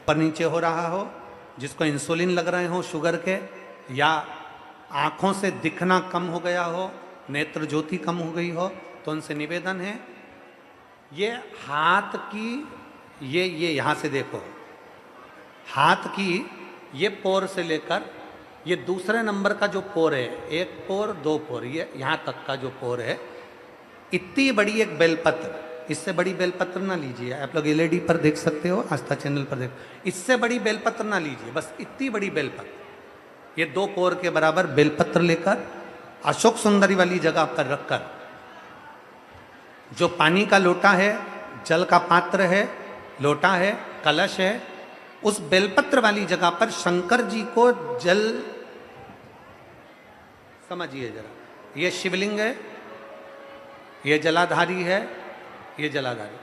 ऊपर नीचे हो रहा हो, जिसको इंसुलिन लग रहे हो शुगर के, या आंखों से दिखना कम हो गया हो, नेत्र ज्योति कम हो गई हो, तो उनसे निवेदन है ये हाथ की ये यहाँ से देखो, हाथ की ये पोर से लेकर ये दूसरे नंबर का जो पोर है, एक पोर दो पोर, ये यहाँ तक का जो पोर है, इतनी बड़ी एक बेलपत्र, इससे बड़ी बेलपत्र ना लीजिए। आप लोग एलईडी पर देख सकते हो, आस्था चैनल पर देख, इससे बड़ी बेलपत्र ना लीजिए, बस इतनी बड़ी बेलपत्र, ये 2 पोर के बराबर बेलपत्र लेकर अशोक सुंदरी वाली जगह पर रखकर, जो पानी का लोटा है, जल का पात्र है, लोटा है, कलश है, उस बेलपत्र वाली जगह पर शंकर जी को जल, समझिए जरा, ये शिवलिंग है, ये जलाधारी है, ये जलाधारी,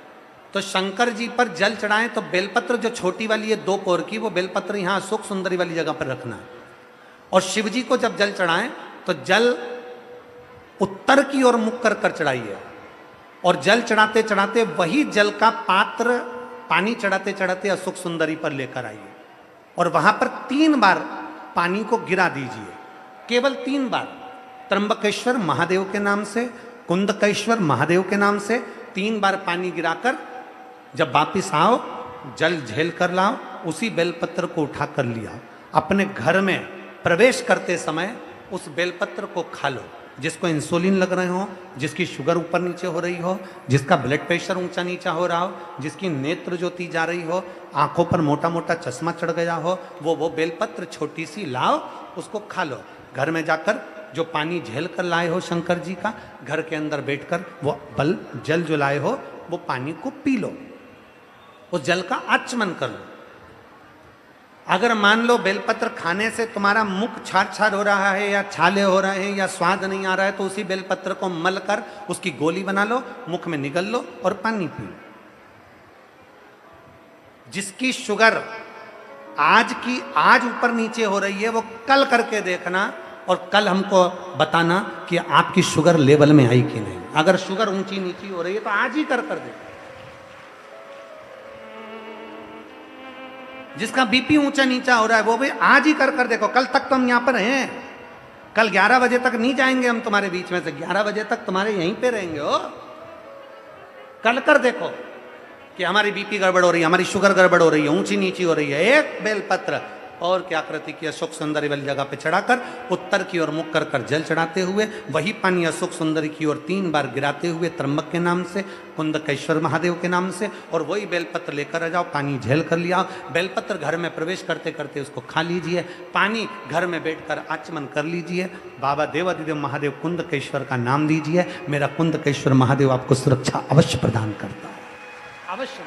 तो शंकर जी पर जल चढ़ाएं तो बेलपत्र जो छोटी वाली है 2 पोर की, वो बेलपत्र यहाँ अशोक सुंदरी वाली जगह पर रखना है। और शिव जी को जब जल चढ़ाएं तो जल उत्तर की ओर मुख कर कर चढ़ाइए, और जल चढ़ाते चढ़ाते वही जल का पात्र पानी चढ़ाते चढ़ाते अशोक सुंदरी पर लेकर आइए, और वहां पर 3 बार पानी को गिरा दीजिए, केवल 3 बार, त्र्यंबकेश्वर महादेव के नाम से, कुंदकेश्वर महादेव के नाम से 3 बार पानी गिराकर जब वापिस आओ, जल झेल कर लाओ, उसी बेलपत्र को उठा कर लिया, अपने घर में प्रवेश करते समय उस बेलपत्र को खा लो। जिसको इंसुलिन लग रहे हो, जिसकी शुगर ऊपर नीचे हो रही हो, जिसका ब्लड प्रेशर ऊंचा नीचा हो रहा हो, जिसकी नेत्र ज्योति जा रही हो, आंखों पर मोटा मोटा चश्मा चढ़ गया हो, वो बेलपत्र छोटी सी लाओ, उसको खा लो। घर में जाकर जो पानी झेल कर लाए हो शंकर जी का, घर के अंदर बैठकर वो जल जो लाए हो वो पानी को पी लो, उस जल का आचमन कर लो। अगर मान लो बेलपत्र खाने से तुम्हारा मुख छार छार हो रहा है, या छाले हो रहे हैं, या स्वाद नहीं आ रहा है, तो उसी बेलपत्र को मल कर उसकी गोली बना लो, मुख में निगल लो और पानी पी लो। जिसकी शुगर आज ऊपर नीचे हो रही है, वो कल करके देखना, और कल हमको बताना कि आपकी शुगर लेवल में आई कि नहीं। अगर शुगर ऊंची नीची हो रही है तो आज ही कर देखो। जिसका बीपी ऊंचा नीचा हो रहा है वो भी आज ही कर देखो। कल तक तो हम यहां पर हैं, कल 11 बजे तक नहीं जाएंगे हम तुम्हारे बीच में से, 11 बजे तक तुम्हारे यहीं पे रहेंगे हो। कल कर देखो कि हमारी बीपी गड़बड़ हो रही है, हमारी शुगर गड़बड़ हो रही है, ऊंची नीची हो रही है। एक बेलपत्र और क्या आकृति की अशोक सुंदरी वाली जगह पे चढ़ाकर उत्तर की ओर मुख कर कर जल चढ़ाते हुए वही पानी अशोक सुंदरी की ओर 3 बार गिराते हुए त्र्यंबक के नाम से, कुंदकेश्वर महादेव के नाम से, और वही बेलपत्र लेकर आ जाओ, पानी झेल कर लिया। बेलपत्र घर में प्रवेश करते करते उसको खा लीजिए, पानी घर में बैठकर आचमन कर लीजिए, बाबा देवादिदेव महादेव कुंदकेश्वर का नाम लीजिए। मेरा कुंदकेश्वर महादेव आपको सुरक्षा अवश्य प्रदान करता है, अवश्य।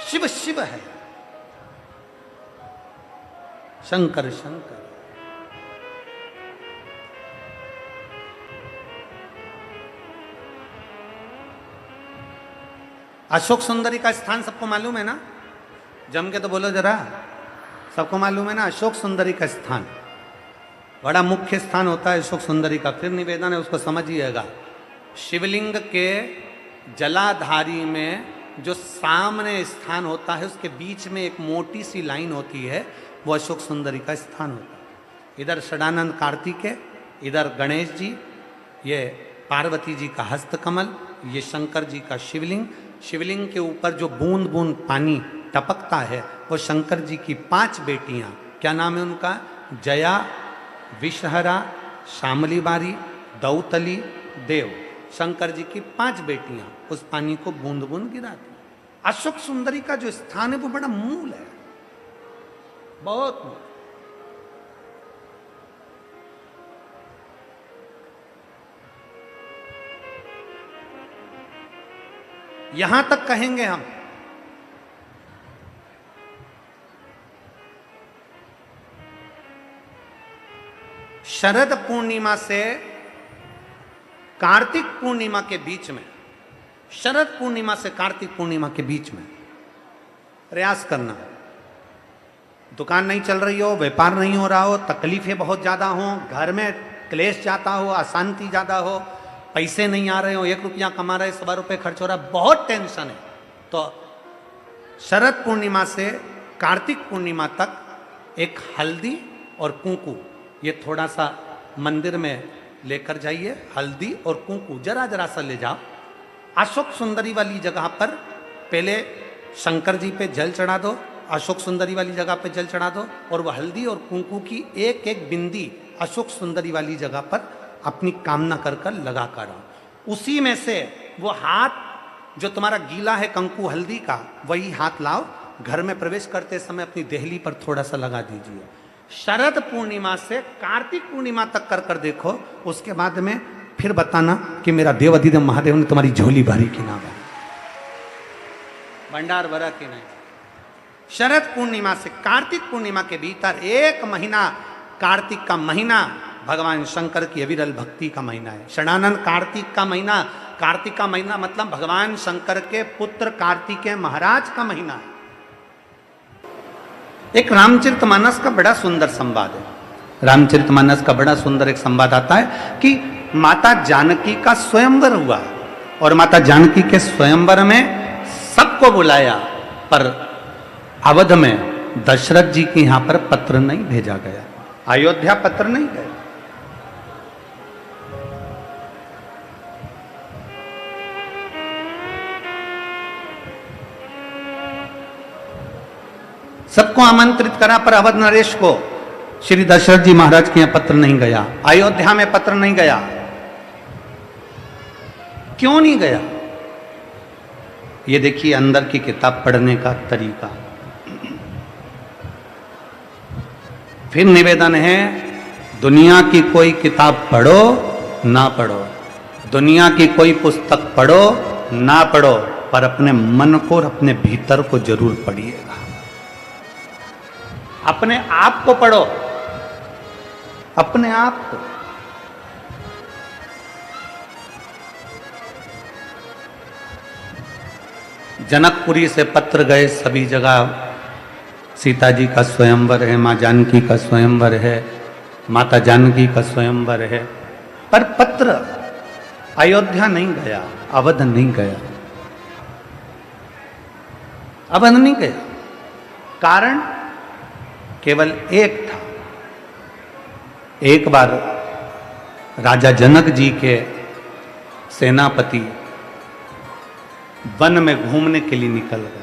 शिव शिव है, शंकर शंकर। अशोक सुंदरी का स्थान सबको मालूम है ना? जम के तो बोलो जरा, सबको मालूम है ना? अशोक सुंदरी का स्थान बड़ा मुख्य स्थान होता है अशोक सुंदरी का। फिर निवेदन है, उसको समझिएगा। शिवलिंग के जलाधारी में जो सामने स्थान होता है, उसके बीच में एक मोटी सी लाइन होती है, वो अशोक सुंदरी का स्थान होता है। इधर षडानंद कार्तिकेय, इधर गणेश जी, ये पार्वती जी का हस्तकमल, ये शंकर जी का शिवलिंग। शिवलिंग के ऊपर जो बूंद बूंद पानी टपकता है वो शंकर जी की 5 बेटियां, क्या नाम है उनका? जया, विषहरा, शामली बारी, दौतली, देव। शंकर जी की 5 बेटियां उस पानी को बूंद बूंद गिराती। अशोक सुंदरी का जो स्थान है वो बड़ा मूल है, बहुत। यहां तक कहेंगे हम, शरद पूर्णिमा से कार्तिक पूर्णिमा के बीच में, शरद पूर्णिमा से कार्तिक पूर्णिमा के बीच में प्रयास करना। दुकान नहीं चल रही हो, व्यापार नहीं हो रहा हो, तकलीफें बहुत ज़्यादा हो, घर में क्लेश जाता हो, अशांति ज़्यादा हो, पैसे नहीं आ रहे हो, 1 रुपया कमा रहे 1.25 रुपये खर्च हो रहा है, बहुत टेंशन है, तो शरद पूर्णिमा से कार्तिक पूर्णिमा तक एक हल्दी और कुंकू, ये थोड़ा सा मंदिर में लेकर जाइए, हल्दी और कुंकू जरा जरा सा ले जाओ। अशोक सुंदरी वाली जगह पर पहले शंकर जी पे जल चढ़ा दो, अशोक सुंदरी वाली जगह पे जल चढ़ा दो, और वह हल्दी और कुंकू की एक एक बिंदी अशोक सुंदरी वाली जगह पर अपनी कामना कर कर लगा कर आओ। उसी में से वो हाथ जो तुम्हारा गीला है कंकु हल्दी का, वही हाथ लाओ, घर में प्रवेश करते समय अपनी देहली पर थोड़ा सा लगा दीजिए। शरद पूर्णिमा से कार्तिक पूर्णिमा तक कर कर देखो, उसके बाद में फिर बताना कि मेरा देव अधिदेव महादेव ने तुम्हारी झोली भरी कि ना भरी, भंडार भरा कि नहीं। शरद पूर्णिमा से कार्तिक पूर्णिमा के भीतर एक महीना, कार्तिक का महीना भगवान शंकर की अविरल भक्ति का महीना है। षडानंद कार्तिक का महीना, कार्तिक का महीना मतलब भगवान शंकर के पुत्र कार्तिकेय महाराज का महीना है। एक रामचरितमानस का बड़ा सुंदर संवाद है, रामचरितमानस का बड़ा सुंदर एक संवाद आता है कि माता जानकी का स्वयंवर हुआ और माता जानकी के स्वयंवर में सबको बुलाया, पर अवध में दशरथ जी के यहां पर पत्र नहीं भेजा गया, अयोध्या पत्र नहीं गया। सबको आमंत्रित करा, पर अवध नरेश को श्री दशरथ जी महाराज के यहां पत्र नहीं गया, अयोध्या में पत्र नहीं गया। क्यों नहीं गया? ये देखिए अंदर की किताब पढ़ने का तरीका। फिर निवेदन है, दुनिया की कोई किताब पढ़ो ना पढ़ो, दुनिया की कोई पुस्तक पढ़ो ना पढ़ो, पर अपने मन को और अपने भीतर को जरूर पढ़िएगा। अपने आप को पढ़ो, अपने आप को। जनकपुरी से पत्र गए, सभी जगह सीता जी का स्वयंवर है, मां जानकी का स्वयंवर है, माता जानकी का स्वयंवर है, पर पत्र अयोध्या नहीं गया, अवध नहीं गया, अवध नहीं गया। कारण केवल एक था। एक बार राजा जनक जी के सेनापति वन में घूमने के लिए निकल गए।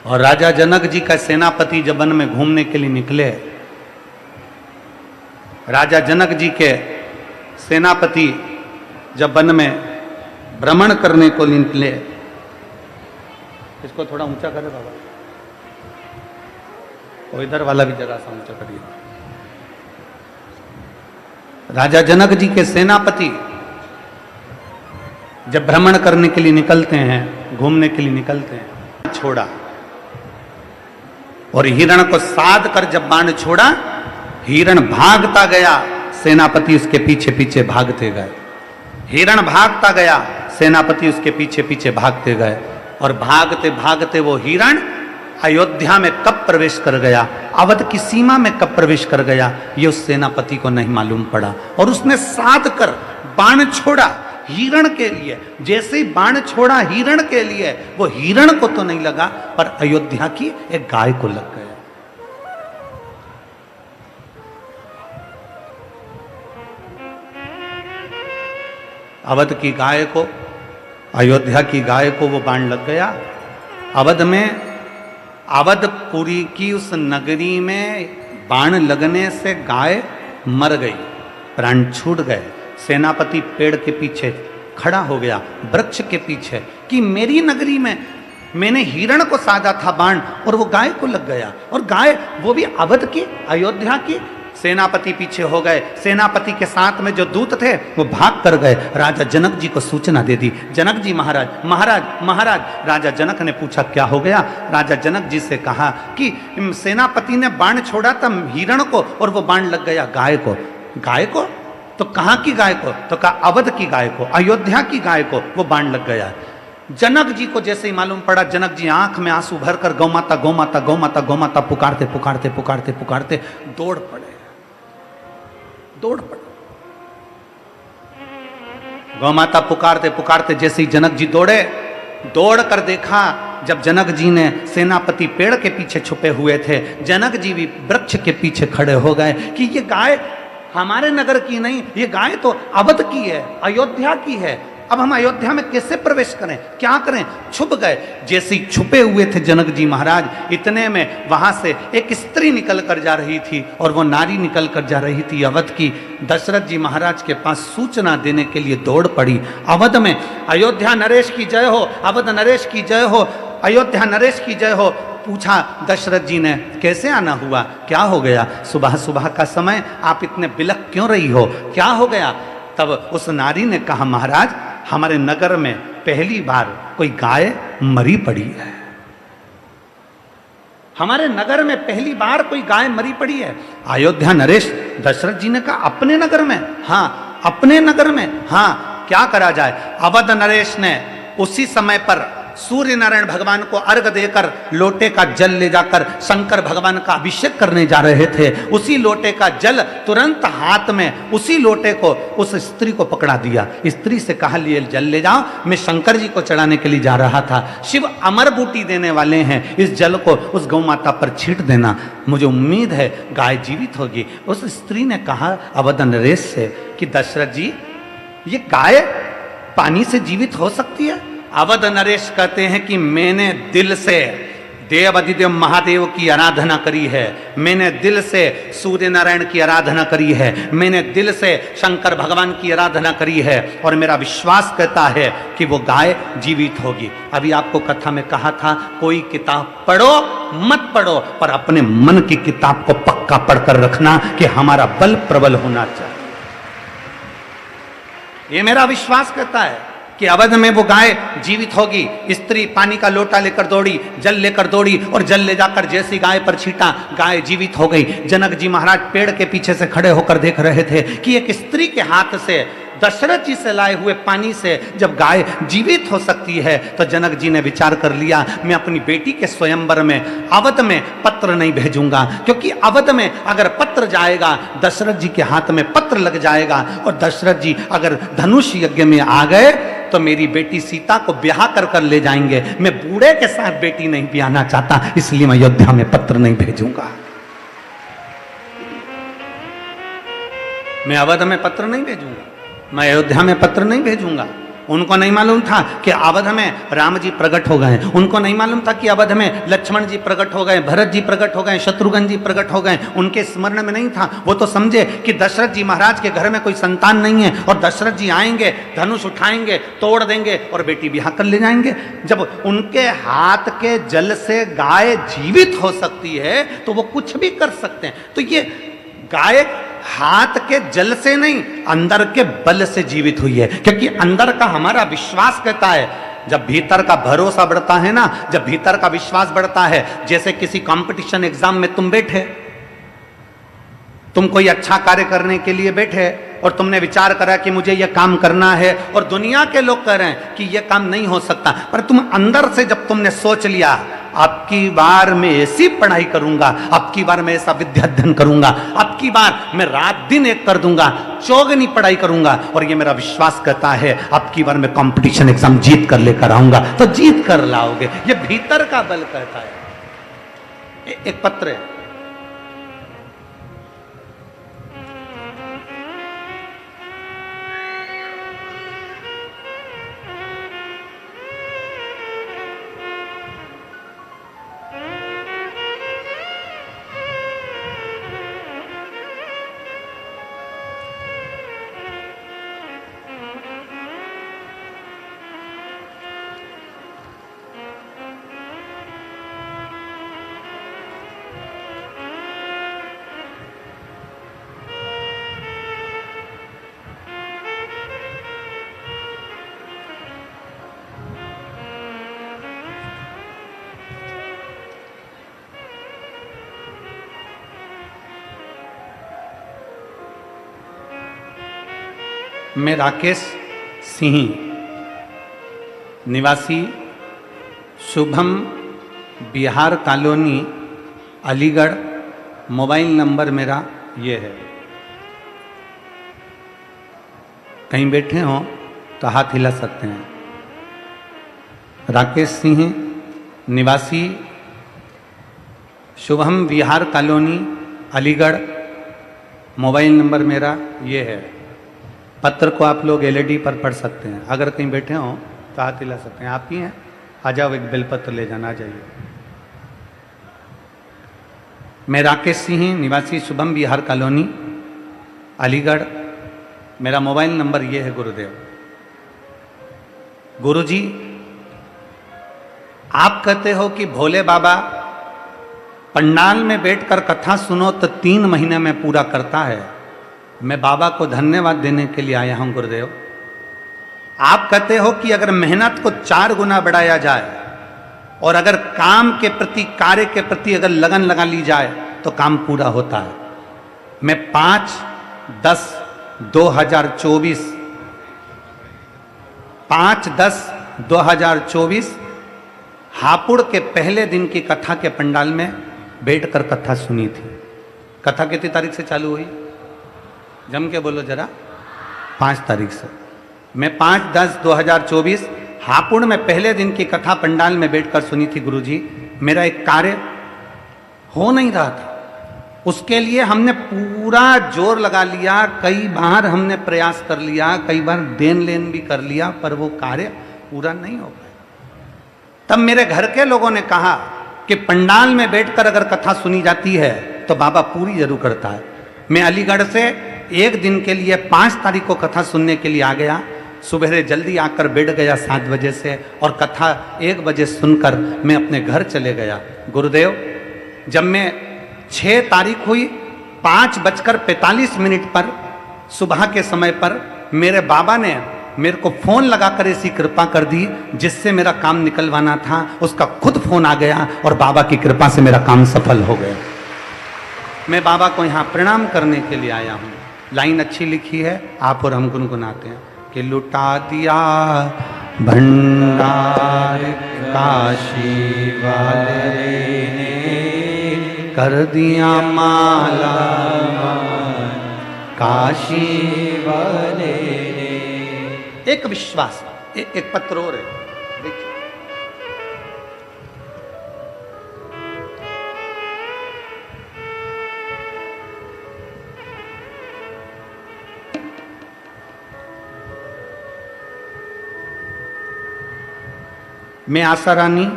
और राजा जनक जी का सेनापति जब वन में घूमने के लिए निकले, राजा जनक जी के सेनापति जब वन में भ्रमण करने को निकले, इसको थोड़ा ऊंचा करे बाबा, और इधर वाला भी जरा सा ऊंचा करिए। राजा जनक जी के सेनापति जब भ्रमण करने के लिए निकलते हैं, घूमने के लिए निकलते हैं, छोड़ा और हिरण को साध कर जब बाण छोड़ा, हिरण भागता गया, सेनापति उसके पीछे पीछे भागते गए। हिरण भागता गया, सेनापति उसके पीछे पीछे भागते गए, और भागते भागते वो हिरण अयोध्या में कब प्रवेश कर गया, अवध की सीमा में कब प्रवेश कर गया, ये उस सेनापति को नहीं मालूम पड़ा। और उसने साध कर बाण छोड़ा हिरण के लिए। जैसे ही बाण छोड़ा हिरण के लिए, वो हिरण को तो नहीं लगा, पर अयोध्या की एक गाय को लग गया। अवध की गाय को, अयोध्या की गाय को वो बाण लग गया। अवध में, अवधपुरी की उस नगरी में बाण लगने से गाय मर गई, प्राण छूट गए। सेनापति पेड़ के पीछे खड़ा हो गया, वृक्ष के पीछे, कि मेरी नगरी में मैंने हिरण को साधा था बाण और वो गाय को लग गया। और गाय वो भी अवध की, अयोध्या की। सेनापति पीछे हो गए, सेनापति के साथ में जो दूत थे वो भाग कर गए, राजा जनक जी को सूचना दे दी। जनक जी महाराज, महाराज, महाराज। राजा जनक ने पूछा क्या हो गया? राजा जनक जी से कहा कि सेनापति ने बाण छोड़ा था हिरण को और वो बाण लग गया गाय को। गाय को? तो कहाँ की गाय को? तो कहा अवध की गाय को, अयोध्या की गाय को वो बाण लग गया। जनक जी को जैसे ही मालूम पड़ा, जनक जी आंख में आंसू भरकर गौ माता, गौ माता, गौ माता, गौ माता पुकारते पुकारते पुकारते पुकारते दौड़ पड़े, दौड़ पड़े। गौमाता पुकारते पुकारते जैसे ही जनक जी दौड़े, दौड़ कर देखा, जब जनक जी ने, सेनापति पेड़ के पीछे छुपे हुए थे, जनक जी भी वृक्ष के पीछे खड़े हो गए कि ये गाय हमारे नगर की नहीं, ये गाय तो अवध की है, अयोध्या की है। अब हम अयोध्या में कैसे प्रवेश करें, क्या करें? छुप गए। जैसे ही छुपे हुए थे जनक जी महाराज, इतने में वहां से एक स्त्री निकल कर जा रही थी, और वो नारी निकल कर जा रही थी अवध की। दशरथ जी महाराज के पास सूचना देने के लिए दौड़ पड़ी। अवध में अयोध्या नरेश की जय हो, अवध नरेश की जय हो, अयोध्या नरेश की जय हो। पूछा दशरथ जी ने, कैसे आना हुआ, क्या हो गया? सुबह सुबह का समय, आप इतने बिलख क्यों रही हो, क्या हो गया? तब उस नारी ने कहा, महाराज हमारे नगर में पहली बार कोई गाय मरी पड़ी है, हमारे नगर में पहली बार कोई गाय मरी पड़ी है। अयोध्या नरेश, दशरथ जी ने कहा, अपने नगर में? हाँ, अपने नगर में। हाँ, क्या करा जाए? अवध नरेश ने उसी समय पर सूर्य नारायण भगवान को अर्घ देकर लोटे का जल ले जाकर शंकर भगवान का अभिषेक करने जा रहे थे। उसी लोटे का जल तुरंत हाथ में, उसी लोटे को उस स्त्री को पकड़ा दिया। स्त्री से कहा, लिए जल ले जाओ, मैं शंकर जी को चढ़ाने के लिए जा रहा था। शिव अमर बूटी देने वाले हैं, इस जल को उस गौ माता पर छींट देना, मुझे उम्मीद है गाय जीवित होगी। उस स्त्री ने कहा अवध नरेश से कि दशरथ जी, ये गाय पानी से जीवित हो सकती है? अवध नरेश कहते हैं कि मैंने दिल से देव अधिदेव महादेव की आराधना करी है, मैंने दिल से सूर्य नारायण की आराधना करी है, मैंने दिल से शंकर भगवान की आराधना करी है, और मेरा विश्वास कहता है कि वो गाय जीवित होगी। अभी आपको कथा में कहा था, कोई किताब पढ़ो मत पढ़ो, पर अपने मन की किताब को पक्का पढ़कर रखना कि हमारा बल प्रबल होना चाहिए। ये मेरा विश्वास कहता है कि अवध में वो गाय जीवित होगी। स्त्री पानी का लोटा लेकर दौड़ी, जल लेकर दौड़ी, और जल ले जाकर जैसी गाय पर छीटा, गाय जीवित हो गई। जनक जी महाराज पेड़ के पीछे से खड़े होकर देख रहे थे कि एक स्त्री के हाथ से, दशरथ जी से लाए हुए पानी से जब गाय जीवित हो सकती है, तो जनक जी ने विचार कर लिया, मैं अपनी बेटी के स्वयंवर में अवध में पत्र नहीं भेजूंगा, क्योंकि अवध में अगर पत्र जाएगा, दशरथ जी के हाथ में पत्र लग जाएगा, और दशरथ जी अगर धनुष यज्ञ में आ गए तो मेरी बेटी सीता को ब्याह कर कर ले जाएंगे। मैं बूढ़े के साथ बेटी नहीं ब्याहना चाहता, इसलिए मैं अयोध्या में पत्र नहीं भेजूंगा, मैं अवध में पत्र नहीं भेजूंगा, मैं अयोध्या में पत्र नहीं भेजूंगा। उनको नहीं मालूम था कि अवध में राम जी प्रकट हो गए, उनको नहीं मालूम था कि अवध में लक्ष्मण जी प्रकट हो गए, भरत जी प्रकट हो गए, शत्रुघ्न जी प्रकट हो गए, उनके स्मरण में नहीं था। वो तो समझे कि दशरथ जी महाराज के घर में कोई संतान नहीं है, और दशरथ जी आएंगे, धनुष उठाएंगे, तोड़ देंगे, और बेटी ब्याह कर ले जाएंगे। जब उनके हाथ के जल से गाय जीवित हो सकती है, तो वो कुछ भी कर सकते हैं। तो ये गाय हाथ के जल से नहीं, अंदर के बल से जीवित हुई है, क्योंकि अंदर का हमारा विश्वास कहता है, जब भीतर का भरोसा बढ़ता है ना, जब भीतर का विश्वास बढ़ता है, जैसे किसी कंपटीशन एग्जाम में तुम बैठे, तुम कोई अच्छा कार्य करने के लिए बैठे, और तुमने विचार करा कि मुझे यह काम करना है, और दुनिया के लोग कह रहे हैं कि यह काम नहीं हो सकता, पर तुम अंदर से जब तुमने सोच लिया, आपकी बार मैं ऐसी पढ़ाई करूंगा, आपकी बार मैं ऐसा विद्याध्ययन करूंगा, आपकी बार मैं रात दिन एक कर दूंगा, चौगनी पढ़ाई करूंगा, और ये मेरा विश्वास कहता है आपकी बार मैं कंपटीशन एग्जाम जीत कर लेकर आऊंगा, तो जीत कर लाओगे। ये भीतर का बल कहता है। एक पत्र है, मैं राकेश सिंह, निवासी Shubham Bihar colony, Aligarh. Mobile number मेरा ये है। कहीं बैठे हो तो हाथ हिला सकते हैं। राकेश सिंह, निवासी शुभम विहार कॉलोनी, अलीगढ़। मोबाइल नंबर मेरा ये है। पत्र को आप लोग एलईडी पर पढ़ सकते हैं। अगर कहीं बैठे हों तो हाथ हिला सकते हैं। आप ही हैं, आ जाओ, एक बेलपत्र ले जाना, आ जाइए। मैं राकेश सिंह, निवासी शुभम विहार कॉलोनी, अलीगढ़। मेरा मोबाइल नंबर ये है गुरुदेव। गुरुजी, आप कहते हो कि भोले बाबा पंडाल में बैठकर कथा सुनो तो 3 महीने में पूरा करता है। मैं बाबा को धन्यवाद देने के लिए आया हूं गुरुदेव। आप कहते हो कि अगर मेहनत को 4 गुना बढ़ाया जाए और अगर काम के प्रति, कार्य के प्रति अगर लगन लगा ली जाए तो काम पूरा होता है। मैं 5/10/2024 हापुड़ के पहले दिन की कथा के पंडाल में बैठकर कथा सुनी थी। कथा कितनी तारीख से चालू हुई? जम के बोलो जरा। 5 तारीख से। मैं 5/10/2024 हापुड़ में पहले दिन की कथा पंडाल में बैठकर सुनी थी गुरुजी। मेरा एक कार्य हो नहीं रहा था, उसके लिए हमने पूरा जोर लगा लिया। कई बार हमने प्रयास कर लिया, कई बार देन लेन भी कर लिया, पर वो कार्य पूरा नहीं हो पाया। तब मेरे घर के लोगों ने कहा कि पंडाल में बैठकर अगर कथा सुनी जाती है तो बाबा पूरी जरूर करता है। मैं अलीगढ़ से एक दिन के लिए 5 तारीख को कथा सुनने के लिए आ गया। सुबह जल्दी आकर बैठ गया 7 बजे से, और कथा 1 बजे सुनकर मैं अपने घर चले गया। गुरुदेव, जब मैं 6 तारीख हुई 5:45 पर सुबह के समय पर मेरे बाबा ने मेरे को फोन लगाकर ऐसी कृपा कर दी, जिससे मेरा काम निकलवाना था उसका खुद फोन आ गया और बाबा की कृपा से मेरा काम सफल हो गया। मैं बाबा को यहाँ प्रणाम करने के लिए आया हूँ। लाइन अच्छी लिखी है, आप और हम गुनगुनाते हैं कि लुटा दिया भंडार काशी वाले ने, कर दिया माला काशी वाले ने। एक विश्वास, एक पत्र और है, देखिए। मैं आशा रानी,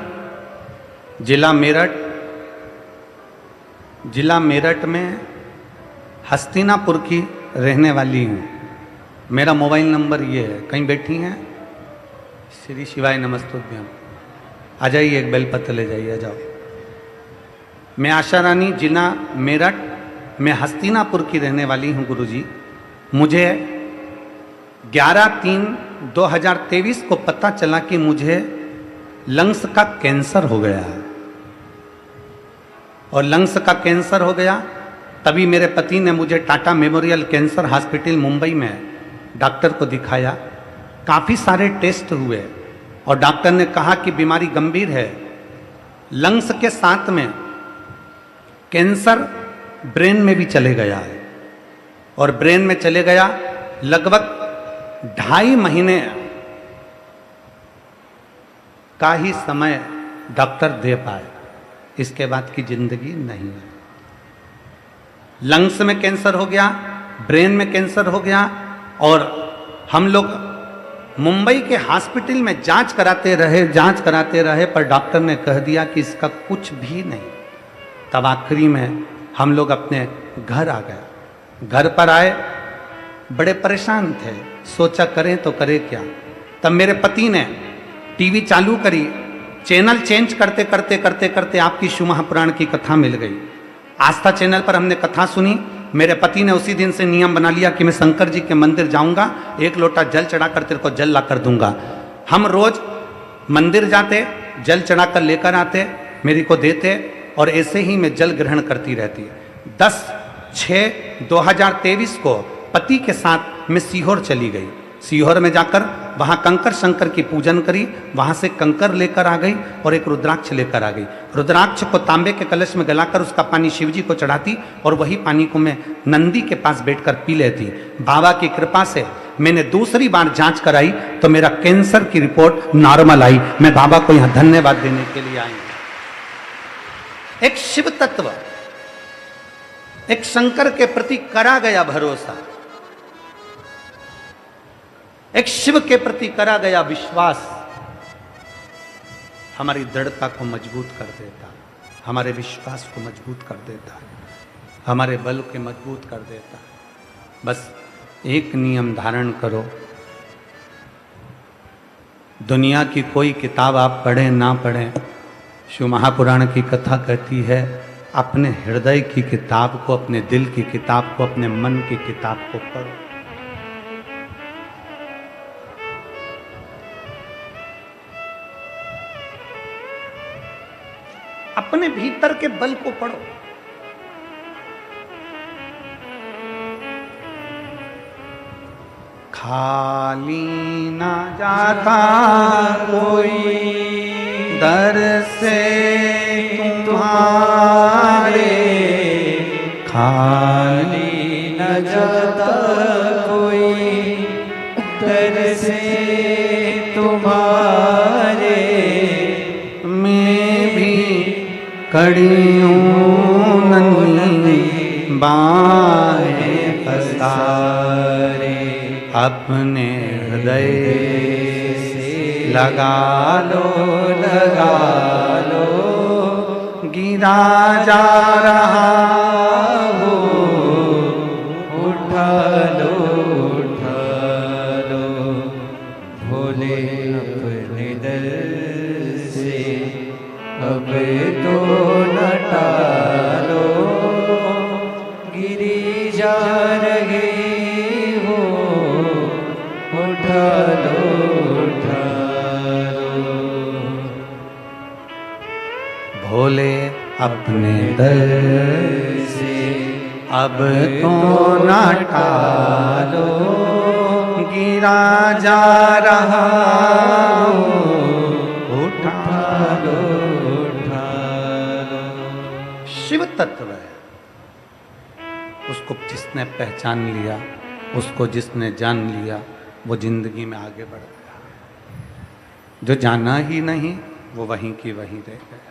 जिला मेरठ में हस्तिनापुर की रहने वाली हूँ। मेरा मोबाइल नंबर ये है। कहीं बैठी हैं? श्री शिवाय नमस्तुभ्यम। आ जाइए, एक बेलपत्र ले जाइए, आ जाओ। मैं आशा रानी, जिला मेरठ में हस्तिनापुर की रहने वाली हूँ गुरुजी। मुझे 11/3/2023 को पता चला कि मुझे लंग्स का कैंसर हो गया है, और लंग्स का कैंसर हो गया। तभी मेरे पति ने मुझे Tata memorial cancer hospital Mumbai में डॉक्टर को दिखाया। काफ़ी सारे टेस्ट हुए और डॉक्टर ने कहा कि बीमारी गंभीर है। लंग्स के साथ में कैंसर ब्रेन में भी चले गया है, और ब्रेन में चले गया लगभग 2.5 महीने का ही समय डॉक्टर दे पाए। इसके बाद की जिंदगी नहीं है। लंग्स में कैंसर हो गया, ब्रेन में कैंसर हो गया, और हम लोग मुंबई के हॉस्पिटल में जांच कराते रहे, पर डॉक्टर ने कह दिया कि इसका कुछ भी नहीं। तब आखिरी में हम लोग अपने घर आ गए। घर पर आए, बड़े परेशान थे, सोचा करें तो करें क्या। तब मेरे पति ने टीवी चालू करी, चैनल चेंज करते करते आपकी शिव महापुराण की कथा मिल गई। आस्था चैनल पर हमने कथा सुनी। मेरे पति ने उसी दिन से नियम बना लिया कि मैं शंकर जी के मंदिर जाऊंगा, 1 लोटा जल चढ़ाकर तेरे को जल ला कर दूंगा। हम रोज मंदिर जाते, जल चढ़ाकर लेकर आते, मेरी को देते, और ऐसे ही मैं जल ग्रहण करती रहती। 10/6/2023 को पति के साथ मैं सीहोर चली गई। सीहोर में जाकर वहाँ कंकर शंकर की पूजन करी। वहाँ से कंकर लेकर आ गई और एक रुद्राक्ष लेकर आ गई। रुद्राक्ष को तांबे के कलश में गलाकर उसका पानी शिव जी को चढ़ाती, और वही पानी को मैं नंदी के पास बैठकर पी लेती। बाबा की कृपा से मैंने दूसरी बार जांच कराई तो मेरा कैंसर की रिपोर्ट नॉर्मल आई। मैं बाबा को यहां धन्यवाद देने के लिए आई हूं। एक शिव तत्व, एक शंकर के प्रति करा गया भरोसा, एक शिव के प्रति करा गया विश्वास हमारी दृढ़ता को मजबूत कर देता, हमारे विश्वास को मजबूत कर देता, हमारे बल के मजबूत कर देता। बस एक नियम धारण करो, दुनिया की कोई किताब आप पढ़ें ना पढ़ें, शिव महापुराण की कथा कहती है अपने हृदय की किताब को, अपने दिल की किताब को, अपने मन की किताब को पढ़ो। अपने भीतर के बल को पढ़ो। खाली ना जाता कोई दर से तुम्हारे, खाली न जाता कोई दर से तुम्हारे, मैं भी खड़ी हूँ नन्ही बाहें पसारे, अपने हृदय से लगा लो, लगा लो, गिरा जा रहा हो, उठा लो, उठा लो, भोले अपने दर से अब तो न टालो, गिरी जा रहे हो, उठा लो, उठा लो, भोले अपने दर से अब तो न टालो, गिरा जा रहा हो, उठा लो, उठा लो। शिव तत्व है, उसको जिसने पहचान लिया, उसको जिसने जान लिया, वो जिंदगी में आगे बढ़ गया। जो जाना ही नहीं वो वहीं की वहीं रह गया।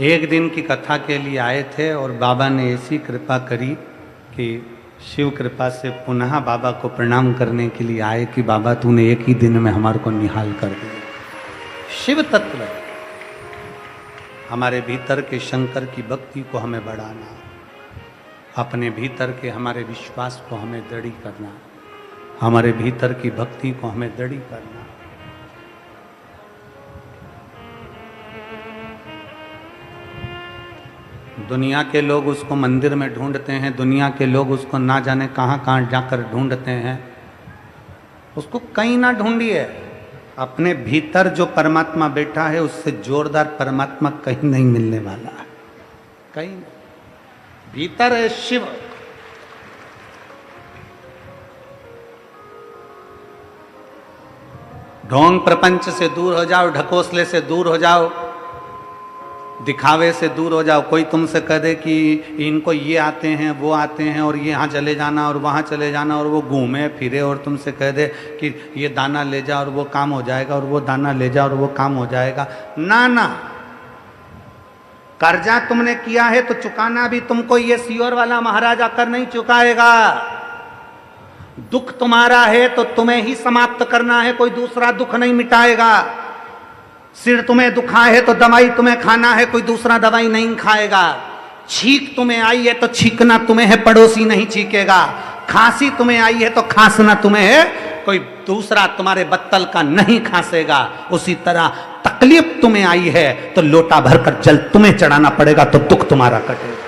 एक दिन की कथा के लिए आए थे और बाबा ने ऐसी कृपा करी कि शिव कृपा से पुनः बाबा को प्रणाम करने के लिए आए कि बाबा तूने एक ही दिन में हमारे को निहाल कर दिया। शिव तत्व हमारे भीतर के शंकर की भक्ति को हमें बढ़ाना, अपने भीतर के हमारे विश्वास को हमें दृढ़ करना, हमारे भीतर की भक्ति को हमें दृढ़ करना। दुनिया के लोग उसको मंदिर में ढूंढते हैं, दुनिया के लोग उसको ना जाने कहाँ कहाँ जाकर ढूंढते हैं। उसको कहीं ना ढूंढिए, अपने भीतर जो परमात्मा बैठा है उससे जोरदार परमात्मा कहीं नहीं मिलने वाला है, कहीं नहीं। भीतर है शिव। ढोंग प्रपंच से दूर हो जाओ, ढकोसले से दूर हो जाओ, दिखावे से दूर हो जाओ। कोई तुमसे कह दे कि इनको ये आते हैं वो आते हैं और ये यहाँ चले जाना और वहाँ चले जाना, और वो घूमे फिरे और तुमसे कह दे कि ये दाना ले जा और वो काम हो जाएगा, और वो दाना ले जा और वो काम हो जाएगा। ना ना, कर्जा तुमने किया है तो चुकाना भी तुमको ये सियोर वाला महाराज आकर नहीं चुकाएगा। दुख तुम्हारा है तो तुम्हें ही समाप्त करना है, कोई दूसरा दुख नहीं मिटाएगा। सिर तुम्हें दुखा है तो दवाई तुम्हें खाना है, कोई दूसरा दवाई नहीं खाएगा। छींक तुम्हें आई है तो छींकना तुम्हें है, पड़ोसी नहीं छींकेगा। खांसी तुम्हें आई है तो खांसना तुम्हें है, कोई दूसरा तुम्हारे बत्तल का नहीं खांसेगा। उसी तरह तकलीफ तुम्हें आई है तो लोटा भरकर जल तुम्हें चढ़ाना पड़ेगा, तो दुख तुम्हारा कटेगा।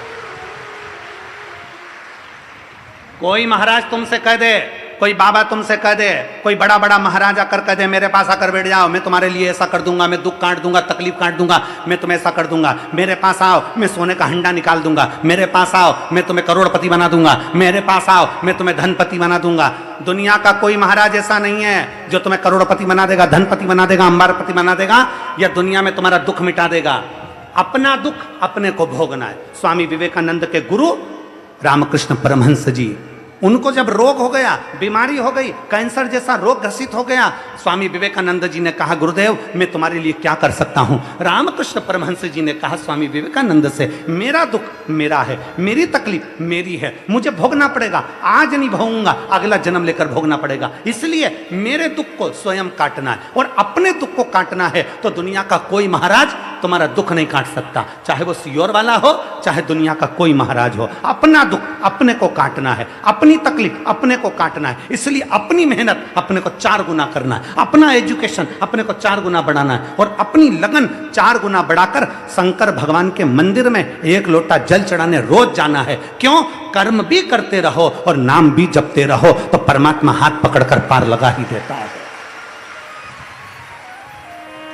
कोई महाराज तुमसे कह दे, कोई बाबा तुमसे कह दे, कोई बड़ा बड़ा महाराजा कर कह दे मेरे पास आकर बैठ जाओ, मैं तुम्हारे लिए ऐसा कर दूंगा, मैं दुख काट दूंगा, तकलीफ काट दूंगा, मैं तुम्हें ऐसा कर दूंगा, मेरे पास आओ मैं सोने का हंडा निकाल दूंगा, मेरे पास आओ मैं तुम्हें करोड़पति बना दूंगा, मेरे पास आओ मैं तुम्हें धनपति बना दूंगा। दुनिया का कोई महाराज ऐसा नहीं है जो तुम्हें करोड़पति बना देगा, धनपति बना देगा, अंबारपति बना देगा, या दुनिया में तुम्हारा दुख मिटा देगा। अपना दुख अपने को भोगना है। स्वामी विवेकानंद के गुरु रामकृष्ण परमहंस जी, उनको जब रोग हो गया, बीमारी हो गई, कैंसर जैसा रोग ग्रसित हो गया, स्वामी विवेकानंद जी ने कहा गुरुदेव मैं तुम्हारे लिए क्या कर सकता हूं। रामकृष्ण परमहंस जी ने कहा स्वामी विवेकानंद से, मेरा दुख मेरा है, मेरी तकलीफ मेरी है, मुझे भोगना पड़ेगा, आज नहीं भोगूंगा अगला जन्म लेकर भोगना पड़ेगा, इसलिए मेरे दुख को स्वयं काटना है। और अपने दुख को काटना है तो दुनिया का कोई महाराज तुम्हारा दुख नहीं काट सकता, चाहे वो सियोर वाला हो, चाहे दुनिया का कोई महाराज हो। अपना दुख अपने को काटना है, अपनी तकलीफ अपने को काटना है, इसलिए अपनी मेहनत अपने को 4 गुना करना है, अपना एजुकेशन अपने को 4 गुना बढ़ाना है, और अपनी लगन 4 गुना बढ़ाकर शंकर भगवान के मंदिर में 1 लोटा जल चढ़ाने रोज जाना है। क्यों? कर्म भी करते रहो और नाम भी जपते रहो तो परमात्मा हाथ पकड़कर पार लगा ही देता है।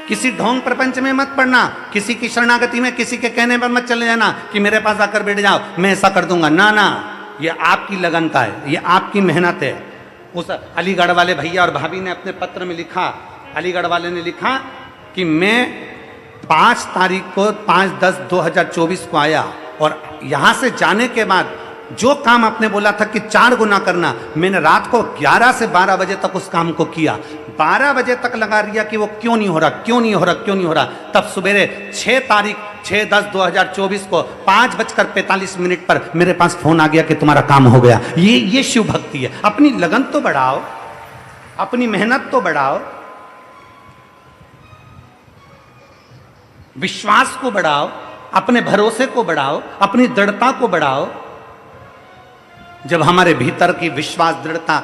किसी ढोंग प्रपंच में मत पड़ना, किसी की शरणागति में, किसी के कहने पर मत चले जाना कि मेरे पास आकर बैठ जाओ मैं ऐसा कर दूंगा। ना ना, ये आपकी लगन का है, ये आपकी मेहनत है। उस अलीगढ़ वाले भैया और भाभी ने अपने पत्र में लिखा, अलीगढ़ वाले ने लिखा कि मैं 5 तारीख को 5/10/2024 को आया और यहाँ से जाने के बाद जो काम आपने बोला था कि 4 गुना करना, मैंने रात को 11 से 12 बजे तक उस काम को किया। 12 बजे तक लगा रिया कि वो क्यों नहीं हो रहा, क्यों नहीं हो रहा, क्यों नहीं हो रहा। तब सवेरे 6 तारीख 6/10/2024 को 5:45 पर मेरे पास फोन आ गया कि तुम्हारा काम हो गया। ये शिव भक्ति है। अपनी लगन तो बढ़ाओ, अपनी मेहनत तो बढ़ाओ, विश्वास को बढ़ाओ, अपने भरोसे को बढ़ाओ, अपनी दृढ़ता को बढ़ाओ। जब हमारे भीतर की विश्वास दृढ़ता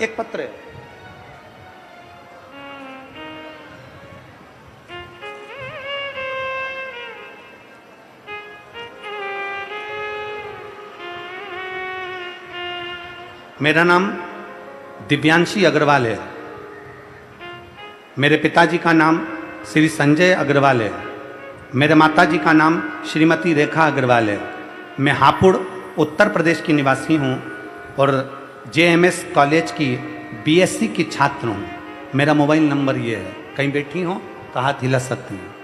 एक पत्र है, मेरा नाम दिव्यांशी अग्रवाल है, मेरे पिताजी का नाम श्री संजय अग्रवाल है, मेरे माताजी का नाम श्रीमती रेखा अग्रवाल है। मैं हापुड़ उत्तर प्रदेश की निवासी हूँ और JMS कॉलेज की BSc की छात्र हूँ। मेरा मोबाइल नंबर ये है, कहीं बैठी हो तो हाथ हिला सकती हैं।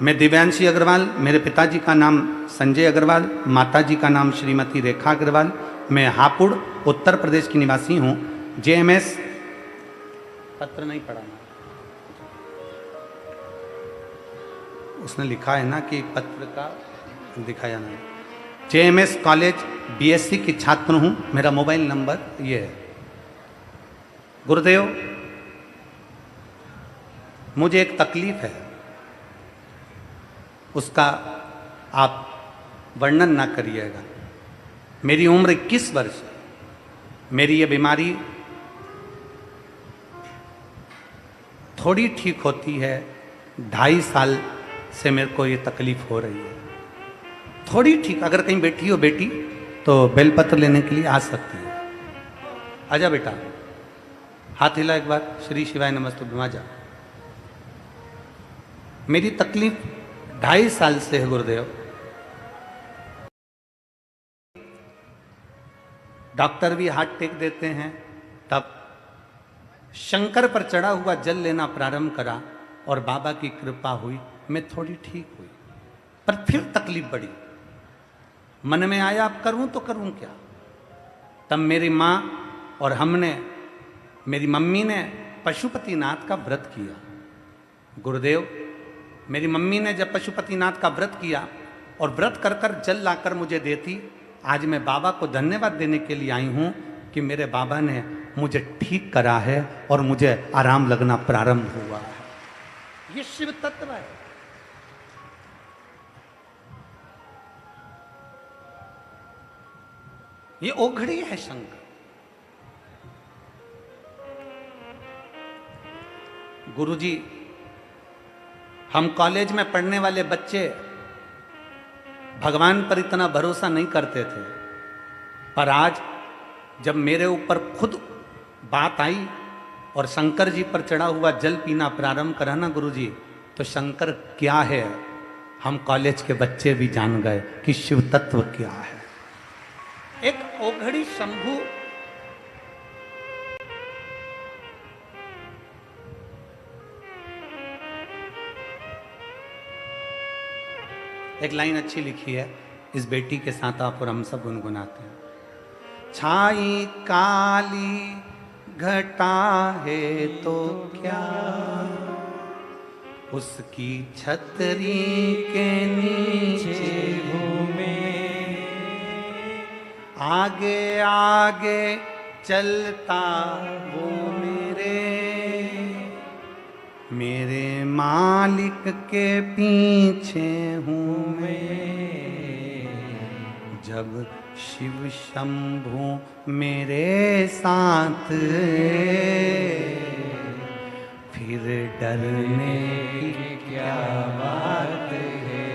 मैं दिव्यांशी अग्रवाल, मेरे पिताजी का नाम संजय अग्रवाल, माताजी का नाम श्रीमती रेखा अग्रवाल। मैं हापुड़ उत्तर प्रदेश की निवासी हूँ। JMS पत्र नहीं पढ़ा, उसने लिखा है ना कि पत्र का दिखाया नहीं। JMS कॉलेज BSc की छात्र हूँ। मेरा मोबाइल नंबर ये है। गुरुदेव, मुझे एक तकलीफ है, उसका आप वर्णन ना करिएगा। मेरी उम्र 21 वर्ष है। मेरी ये बीमारी थोड़ी ठीक होती है, 2.5 साल से मेरे को ये तकलीफ हो रही है। थोड़ी ठीक, अगर कहीं बैठी हो बेटी तो बेलपत्र लेने के लिए आ सकती है। आजा बेटा, हाथ हिला एक बार। श्री शिवाय नमस्तु भीमाजा। मेरी तकलीफ 2.5 साल से है गुरुदेव। डॉक्टर भी हाथ टेक देते हैं। तब शंकर पर चढ़ा हुआ जल लेना प्रारंभ करा और बाबा की कृपा हुई, मैं थोड़ी ठीक हुई। पर फिर तकलीफ बढ़ी। मन में आया अब करूं तो करूं क्या। तब मेरी माँ और मेरी मम्मी ने पशुपतिनाथ का व्रत किया। गुरुदेव, मेरी मम्मी ने जब पशुपतिनाथ का व्रत किया और व्रत कर कर जल लाकर मुझे देती, आज मैं बाबा को धन्यवाद देने के लिए आई हूं कि मेरे बाबा ने मुझे ठीक करा है और मुझे आराम लगना प्रारंभ हुआ है। ये शिव तत्व है। ये ओघड़ी है शंकर। गुरुजी, हम कॉलेज में पढ़ने वाले बच्चे भगवान पर इतना भरोसा नहीं करते थे। पर आज जब मेरे ऊपर खुद बात आई और शंकर जी पर चढ़ा हुआ जल पीना प्रारंभ करा ना गुरु जी, तो शंकर क्या है हम कॉलेज के बच्चे भी जान गए कि शिव तत्व क्या है। एक ओघड़ी शंभु एक लाइन अच्छी लिखी है, इस बेटी के साथ आप और हम सब गुनगुनाते हैं। छाई काली घटा है तो क्या, उसकी छतरी के नीचे घूमे, आगे आगे चलता वो मेरे मालिक के पीछे हूँ मैं। जब शिव शंभु मेरे साथ फिर डरने की क्या बात है।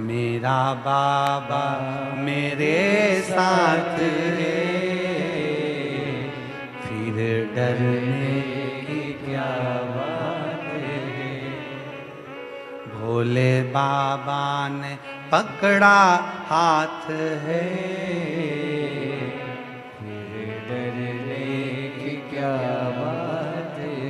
मेरा बाबा मेरे साथ है, फिर डरने क्या बात है। भोले बाबा ने पकड़ा हाथ है, फिर डरने की क्या बात है।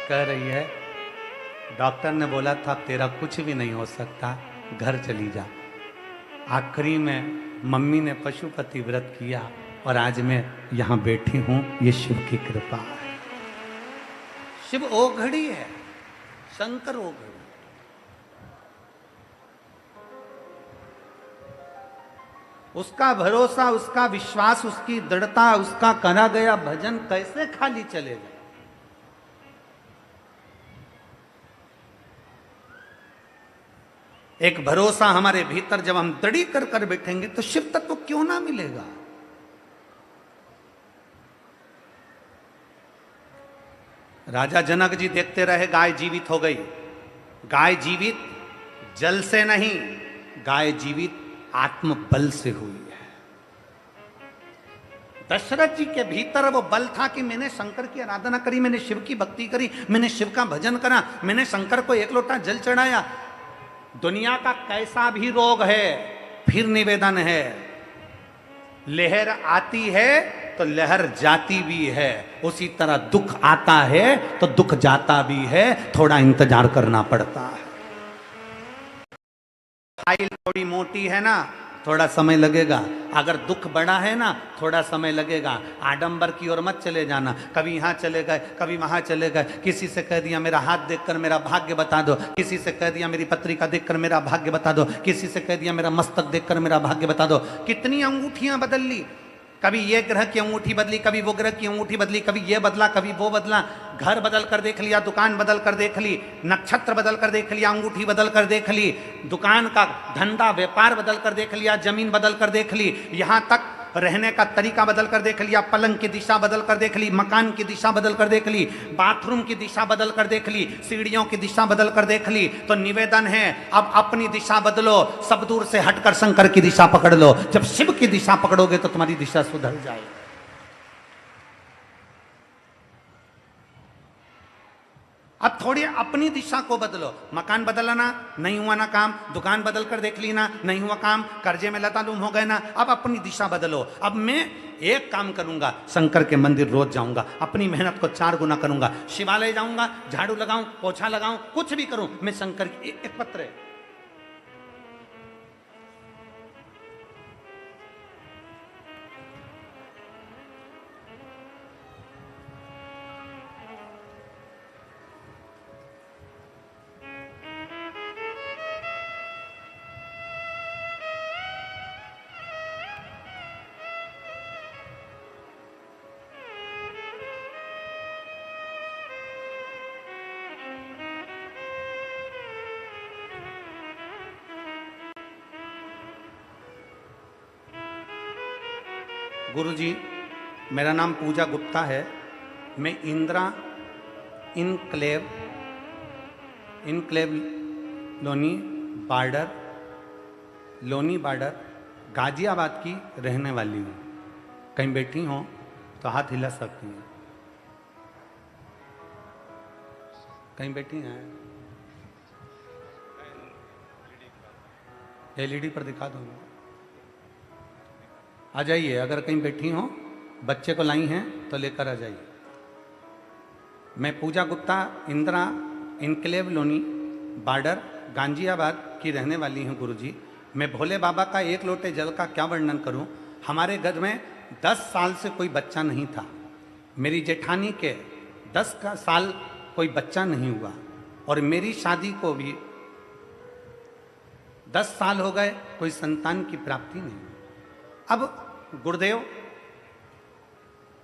कह रही है डॉक्टर ने बोला था तेरा कुछ भी नहीं हो सकता, घर चली जा। आखिरी में मम्मी ने पशुपति व्रत किया और आज मैं यहाँ बैठी हूँ, ये शिव की कृपा है। शिव ओघड़ी है, शंकर ओघड़ी। उसका भरोसा, उसका विश्वास, उसकी दृढ़ता, उसका करा गया भजन कैसे खाली चलेगा। एक भरोसा हमारे भीतर जब हम दृढ़ी कर कर बैठेंगे तो शिव तत्व क्यों ना मिलेगा। राजा जनक जी देखते रहे गाय जीवित हो गई। गाय जीवित जल से नहीं, गाय जीवित आत्म बल से हुई है। दशरथ जी के भीतर वो बल था कि मैंने शंकर की आराधना करी, मैंने शिव की भक्ति करी, मैंने शिव का भजन करा, मैंने शंकर को एक लोटा जल चढ़ाया। दुनिया का कैसा भी रोग है, फिर निवेदन है, लहर आती है तो लहर जाती भी है, उसी तरह दुख आता है तो दुख जाता भी है, थोड़ा इंतजार करना पड़ता है। फाइल थोड़ी मोटी है ना, थोड़ा समय लगेगा। अगर दुख बड़ा है ना, थोड़ा समय लगेगा। आडंबर की ओर मत चले जाना, कभी यहाँ चले गए, कभी वहां चले गए। किसी से कह दिया मेरा हाथ देखकर मेरा भाग्य बता दो, किसी से कह दिया मेरी पत्रिका देखकर मेरा भाग्य बता दो, किसी से कह दिया मेरा मस्तक देखकर मेरा भाग्य बता दो। कितनी अंगूठियां बदल ली, कभी ये ग्रह की अंगूठी बदली, कभी वो ग्रह की अंगूठी बदली, कभी ये बदला, कभी वो बदला। घर बदल कर देख लिया, दुकान बदल कर देख ली, नक्षत्र बदल कर देख लिया, अंगूठी बदल कर देख ली, दुकान का धंधा व्यापार बदल कर देख लिया, जमीन बदल कर देख ली, यहाँ तक रहने का तरीका बदल कर देख लिया, पलंग की दिशा बदल कर देख ली, मकान की दिशा बदल कर देख ली, बाथरूम की दिशा बदल कर देख ली, सीढ़ियों की दिशा बदल कर देख ली। तो निवेदन है अब अपनी दिशा बदलो, सब दूर से हटकर शंकर की दिशा पकड़ लो। जब शिव की दिशा पकड़ोगे तो तुम्हारी दिशा सुधर जाएगी। अब थोड़ी अपनी दिशा को बदलो। मकान बदलना नहीं हुआ ना काम, दुकान बदल कर देख ली ना, नहीं हुआ काम, कर्जे में लतालुम हो गए ना, अब अपनी दिशा बदलो। अब मैं एक काम करूंगा, शंकर के मंदिर रोज जाऊंगा, अपनी मेहनत को 4 गुना करूंगा, शिवालय जाऊंगा, झाड़ू लगाऊं, पोछा लगाऊं, कुछ भी करूं, मैं शंकर की एक पत्र है। गुरुजी, मेरा नाम पूजा गुप्ता है। मैं इंदिरा इनक्लेव लोनी बार्डर गाजियाबाद की रहने वाली हूँ। कहीं बैठी हो तो हाथ हिला सकती हैं। कहीं बैठी हैं? एलईडी पर दिखा दो। आ जाइए, अगर कहीं बैठी हो, बच्चे को लाई हैं तो लेकर आ जाइए। मैं पूजा गुप्ता इंदिरा इनक्लेव लोनी बार्डर गाजियाबाद की रहने वाली हूँ गुरुजी। मैं भोले बाबा का एक लोटे जल का क्या वर्णन करूँ। हमारे घर में 10 साल से कोई बच्चा नहीं था। मेरी जेठानी के 10 साल कोई बच्चा नहीं हुआ और मेरी शादी को भी 10 साल हो गए, कोई संतान की प्राप्ति नहीं। अब गुरुदेव,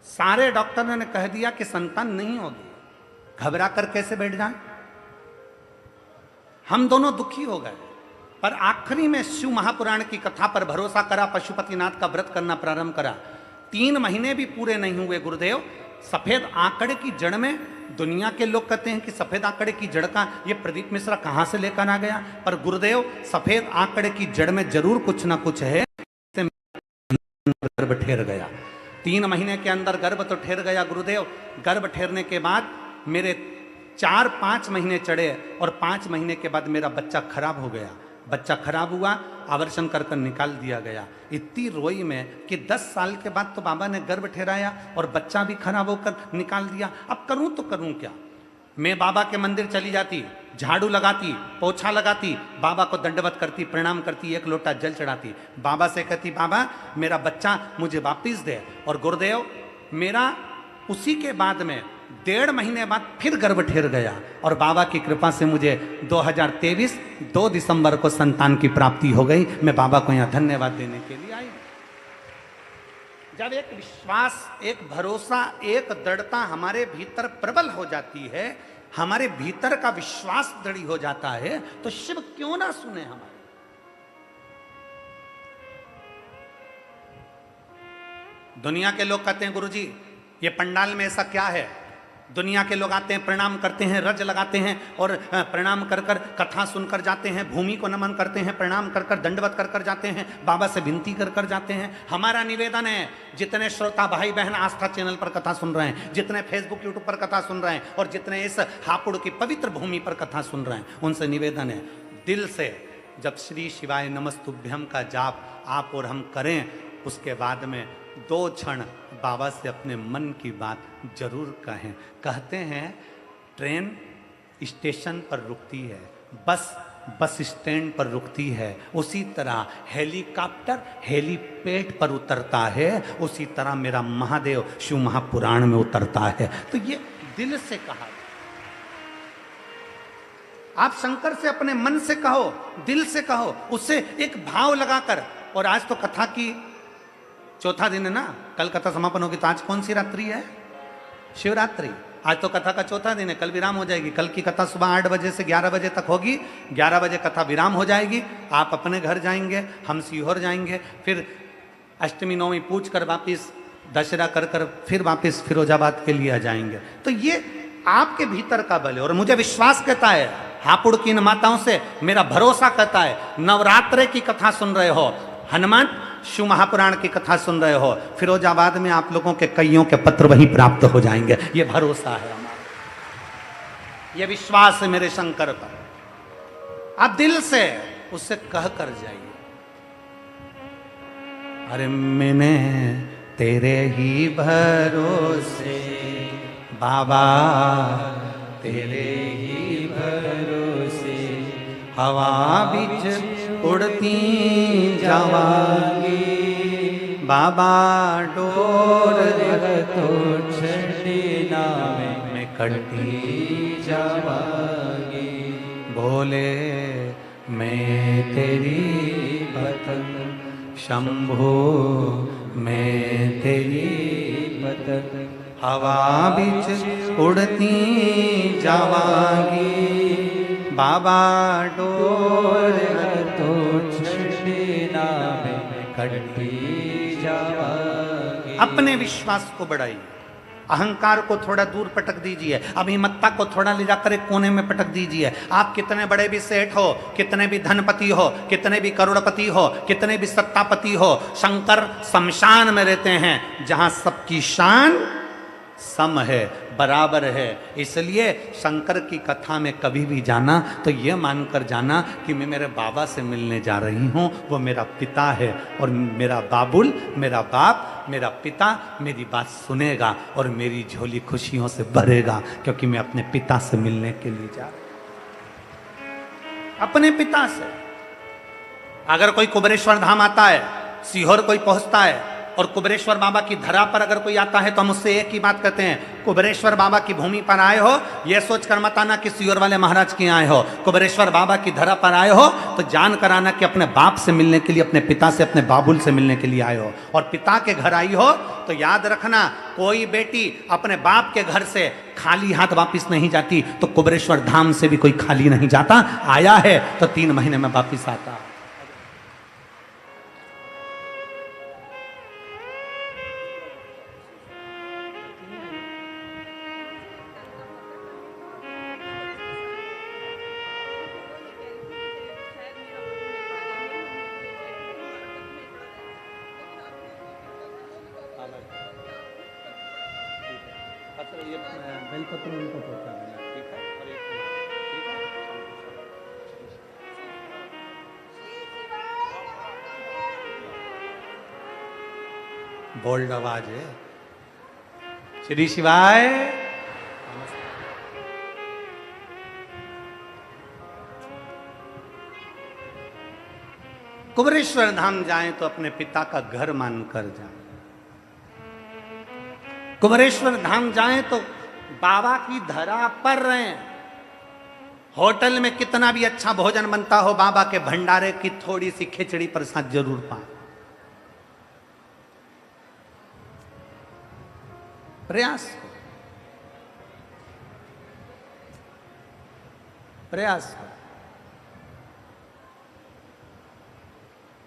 सारे डॉक्टरों ने कह दिया कि संतान नहीं होगी। घबरा कर कैसे बैठ जाएं? हम दोनों दुखी हो गए, पर आखिरी में शिव महापुराण की कथा पर भरोसा करा, पशुपतिनाथ का व्रत करना प्रारंभ करा। 3 महीने भी पूरे नहीं हुए गुरुदेव, सफेद आंकड़े की जड़ में, दुनिया के लोग कहते हैं कि सफेद आंकड़े की जड़ का ये प्रदीप मिश्रा कहां से लेकर आ गया, पर गुरुदेव सफेद आंकड़े की जड़ में जरूर कुछ ना कुछ है। गर्भ ठहर गया। 3 महीने के अंदर गर्भ तो ठहर गया गुरुदेव। गर्भ ठहरने के बाद मेरे 4-5 महीने चढ़े और 5 महीने के बाद मेरा बच्चा खराब हो गया। बच्चा खराब हुआ, आवर्षण कर निकाल दिया गया। इतनी रोई में कि 10 साल के बाद तो बाबा ने गर्भ ठहराया और बच्चा भी खराब होकर निकाल दिया। अब करूं तो करूं क्या? मैं बाबा के मंदिर चली जाती, झाड़ू लगाती, पोछा लगाती, बाबा को दंडवत करती, प्रणाम करती, एक लोटा जल चढ़ाती, बाबा से कहती बाबा मेरा बच्चा मुझे वापिस दे। और गुरुदेव, मेरा उसी के बाद में 1.5 महीने बाद फिर गर्भ ठहर गया और बाबा की कृपा से मुझे 2023 2 दिसंबर को संतान की प्राप्ति हो गई। मैं बाबा को यहाँ धन्यवाद देने के लिए आई। जब एक विश्वास, एक भरोसा, एक दृढ़ता हमारे भीतर प्रबल हो जाती है, हमारे भीतर का विश्वास दृढ़ हो जाता है, तो शिव क्यों ना सुने हमारे। दुनिया के लोग कहते हैं गुरुजी ये पंडाल में ऐसा क्या है। दुनिया के लोग आते हैं, प्रणाम करते हैं, रज लगाते हैं और प्रणाम कर कर कथा सुनकर जाते हैं, भूमि को नमन करते हैं, प्रणाम कर कर दंडवत कर कर जाते हैं, बाबा से विनती कर कर जाते हैं। हमारा निवेदन है, जितने श्रोता भाई बहन आस्था चैनल पर कथा सुन रहे हैं, जितने फेसबुक यूट्यूब पर कथा सुन रहे हैं और जितने इस हापुड़ की पवित्र भूमि पर कथा सुन रहे हैं, उनसे निवेदन है, दिल से जब श्री शिवाय नमस्तुभ्यम का जाप आप और हम करें, उसके बाद में 2 क्षण बाबा से अपने मन की बात जरूर कहें। कहते हैं ट्रेन स्टेशन पर रुकती है, बस स्टैंड पर रुकती है, उसी तरह हेलीकॉप्टर हेलीपैड पर उतरता है, उसी तरह मेरा महादेव शिव महापुराण में उतरता है। तो ये दिल से कहा, आप शंकर से अपने मन से कहो, दिल से कहो, उससे एक भाव लगाकर। और आज तो कथा की 4था दिन है ना, कल कथा समापन होगी, तो आज कौन सी रात्रि है? शिवरात्रि। आज तो कथा का 4था दिन है, कल विराम हो जाएगी। कल की कथा सुबह 8 बजे से 11 बजे तक होगी, 11 बजे कथा विराम हो जाएगी। आप अपने घर जाएंगे, हम सीहोर जाएंगे, फिर अष्टमी नवमी पूछ कर वापिस दशहरा कर कर फिर वापिस फिरोजाबाद के लिए आ जाएंगे। तो ये आपके भीतर का बल है और मुझे विश्वास कहता है, हापुड़ की इन माताओं से मेरा भरोसा कहता है, नवरात्रे की कथा सुन रहे हो, हनुमान शिव महापुराण की कथा सुन रहे हो, फिरोजाबाद में आप लोगों के कईयों के पत्र वहीं प्राप्त हो जाएंगे। ये भरोसा है हमारा, ये विश्वास है मेरे शंकर पर। आप दिल से उससे कह कर जाइए, अरे मैंने तेरे ही भरोसे बाबा, तेरे ही भरोसे हवा बिच उड़ती जावांगी, बाबा डोर तो छड़ी नामे में कटी जावांगी, भोले मैं तेरी पतन, शंभो मैं तेरी पतन, हवा बिच उड़ती जावांगी, बाबा डोर तो छड़ी नामे में कटी जावांगी। अपने विश्वास को बढ़ाइए, अहंकार को थोड़ा दूर पटक दीजिए, अभिमत्ता को थोड़ा ले जाकर एक कोने में पटक दीजिए। आप कितने बड़े भी सेठ हो, कितने भी धनपति हो, कितने भी करोड़पति हो, कितने भी सत्तापति हो, शंकर शमशान में रहते हैं जहां सबकी शान सम है, बराबर है। इसलिए शंकर की कथा में कभी भी जाना तो ये मानकर जाना कि मैं मेरे बाबा से मिलने जा रही हूँ, वो मेरा पिता है और मेरा बाबुल, मेरा बाप, मेरा पिता मेरी बात सुनेगा और मेरी झोली खुशियों से भरेगा, क्योंकि मैं अपने पिता से मिलने के लिए जा रही हूं। अपने पिता से। अगर कोई कुबेरेश्वर धाम आता है, सीहोर कोई पहुंचता है और कुबेरेश्वर बाबा की धरा पर अगर कोई आता है तो हम उससे एक ही बात कहते हैं, कुबेरेश्वर बाबा की भूमि पर आए हो, यह सोच कर मत आना कि सीहोर वाले महाराज के आए हो। कुबेरेश्वर बाबा की धरा पर आए हो तो जान कर आना कि अपने बाप से मिलने के लिए, अपने पिता से, अपने बाबुल से मिलने के लिए आए हो। और पिता के घर आई हो तो याद रखना, कोई बेटी अपने बाप के घर से खाली हाथ वापिस नहीं जाती, तो कुबेरेश्वर धाम से भी कोई खाली नहीं जाता। आया है तो 3 महीने में वापिस आता। बेलपत्र उनको पहुंचा देना, ठीक है? और एक ठीक है, बोल्ड आवाज है। श्री शिवाय। कुबेरेश्वर धाम जाएं तो अपने पिता का घर मानकर जाएं। कुबेरेश्वर धाम जाएं तो बाबा की धरा पर रहें। होटल में कितना भी अच्छा भोजन बनता हो, बाबा के भंडारे की थोड़ी सी खिचड़ी प्रसाद जरूर पाएं। प्रयास करो, प्रयास करो।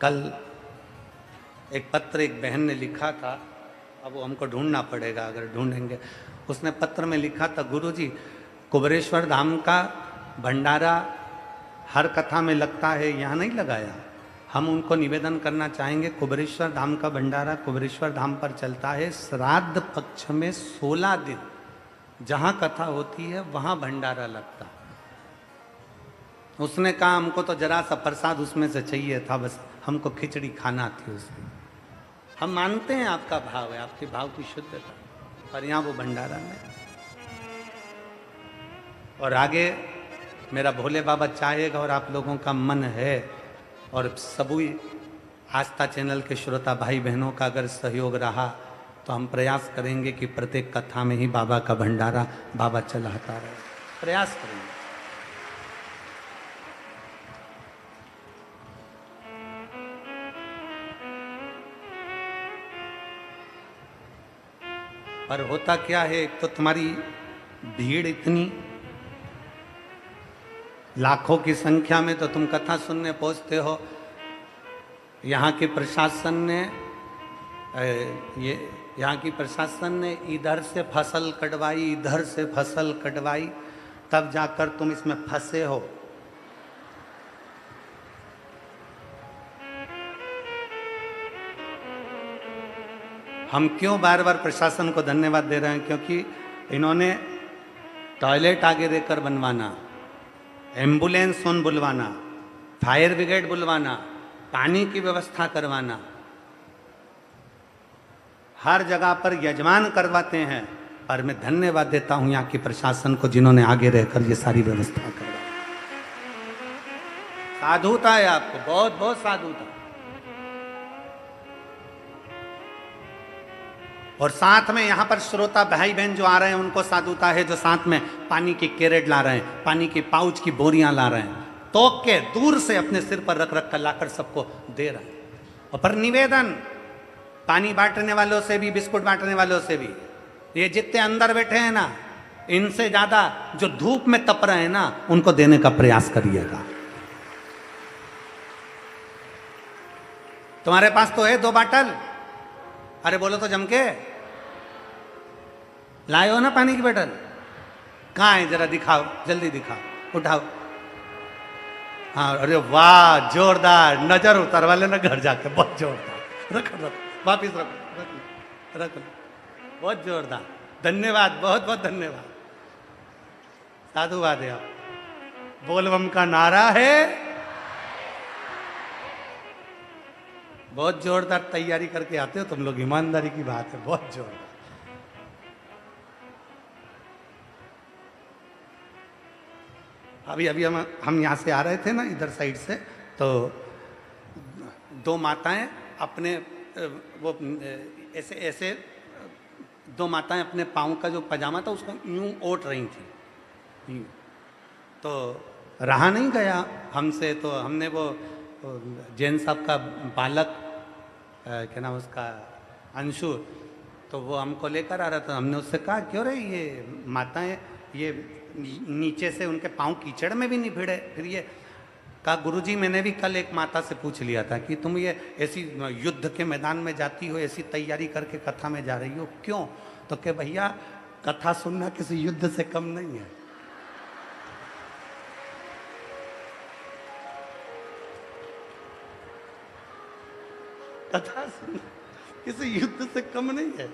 कल एक पत्र एक बहन ने लिखा था, अब वो हमको ढूंढना पड़ेगा, अगर ढूंढेंगे। उसने पत्र में लिखा था, गुरुजी कुबेरेश्वर धाम का भंडारा हर कथा में लगता है, यहाँ नहीं लगाया। हम उनको निवेदन करना चाहेंगे, कुबेरेश्वर धाम का भंडारा कुबेरेश्वर धाम पर चलता है। श्राद्ध पक्ष में 16 दिन जहाँ कथा होती है वहाँ भंडारा लगता है। उसने कहा हमको तो जरा सा प्रसाद उसमें से चाहिए था, बस हमको खिचड़ी खाना थी उसमें। हम मानते हैं आपका भाव है, आपके भाव की शुद्धता, पर यहाँ वो भंडारा नहीं। और आगे मेरा भोले बाबा चाहेगा और आप लोगों का मन है और सभी आस्था चैनल के श्रोता भाई बहनों का अगर सहयोग रहा तो हम प्रयास करेंगे कि प्रत्येक कथा में ही बाबा का भंडारा बाबा चलाता रहे। प्रयास करेंगे। पर होता क्या है, एक तो तुम्हारी भीड़ इतनी लाखों की संख्या में, तो तुम कथा सुनने पहुंचते हो। यहाँ के प्रशासन ने यहाँ की प्रशासन ने इधर से फसल कटवाई, इधर से फसल कटवाई, तब जाकर तुम इसमें फंसे हो। हम क्यों बार बार प्रशासन को धन्यवाद दे रहे हैं, क्योंकि इन्होंने टॉयलेट आगे देकर बनवाना, एम्बुलेंस उन बुलवाना, फायर ब्रिगेड बुलवाना, पानी की व्यवस्था करवाना, हर जगह पर यजमान करवाते हैं। पर मैं धन्यवाद देता हूं यहाँ की प्रशासन को, जिन्होंने आगे रहकर ये सारी व्यवस्था करवाई। साधुता है आपको, बहुत बहुत साधुता। और साथ में यहाँ पर श्रोता भाई बहन जो आ रहे हैं उनको साधुता है, जो साथ में पानी की कैरेट ला रहे हैं, पानी की पाउच की बोरियां ला रहे हैं, तोक के दूर से अपने सिर पर रख रख कर लाकर सबको दे रहे हैं। और पर निवेदन, पानी बांटने वालों से भी, बिस्कुट बांटने वालों से भी, ये जितने अंदर बैठे हैं ना, इनसे ज्यादा जो धूप में तप रहे हैं ना, उनको देने का प्रयास करिएगा। तुम्हारे पास तो है 2 बाटल, अरे बोलो तो जम के, लाए हो ना पानी की बोतल? कहाँ है, जरा दिखाओ, जल्दी दिखाओ, उठाओ। हाँ, अरे वाह, जोरदार, नजर उतर वाले ना घर जाके, बहुत जोरदार। रखो रखो, वापिस रखो, रखो रखो, बहुत जोरदार, धन्यवाद, बहुत बहुत धन्यवाद, साधुवाद है। आप बोलबम का नारा है, बहुत जोरदार तैयारी करके आते हो तुम लोग, ईमानदारी की बात है, बहुत जोरदार। अभी अभी हम यहाँ से आ रहे थे ना, इधर साइड से, तो दो माताएं अपने वो ऐसे ऐसे दो माताएं अपने पाँव का जो पजामा था उसको यूं ओट रही थी, तो रहा नहीं गया हमसे, तो हमने वो जैन साहब का बालक क्या नाम उसका, अंशु, तो वो हमको लेकर आ रहा था। हमने उससे कहा क्यों रे ये माताएं ये नीचे से उनके पाँव कीचड़ में भी नहीं भिड़े? फिर ये कहा गुरुजी मैंने भी कल एक माता से पूछ लिया था कि तुम ये ऐसी युद्ध के मैदान में जाती हो, ऐसी तैयारी करके कथा में जा रही हो, क्यों? तो कि भैया कथा सुनना किसी युद्ध से कम नहीं है। कथा सुनना किसी युद्ध से कम नहीं है।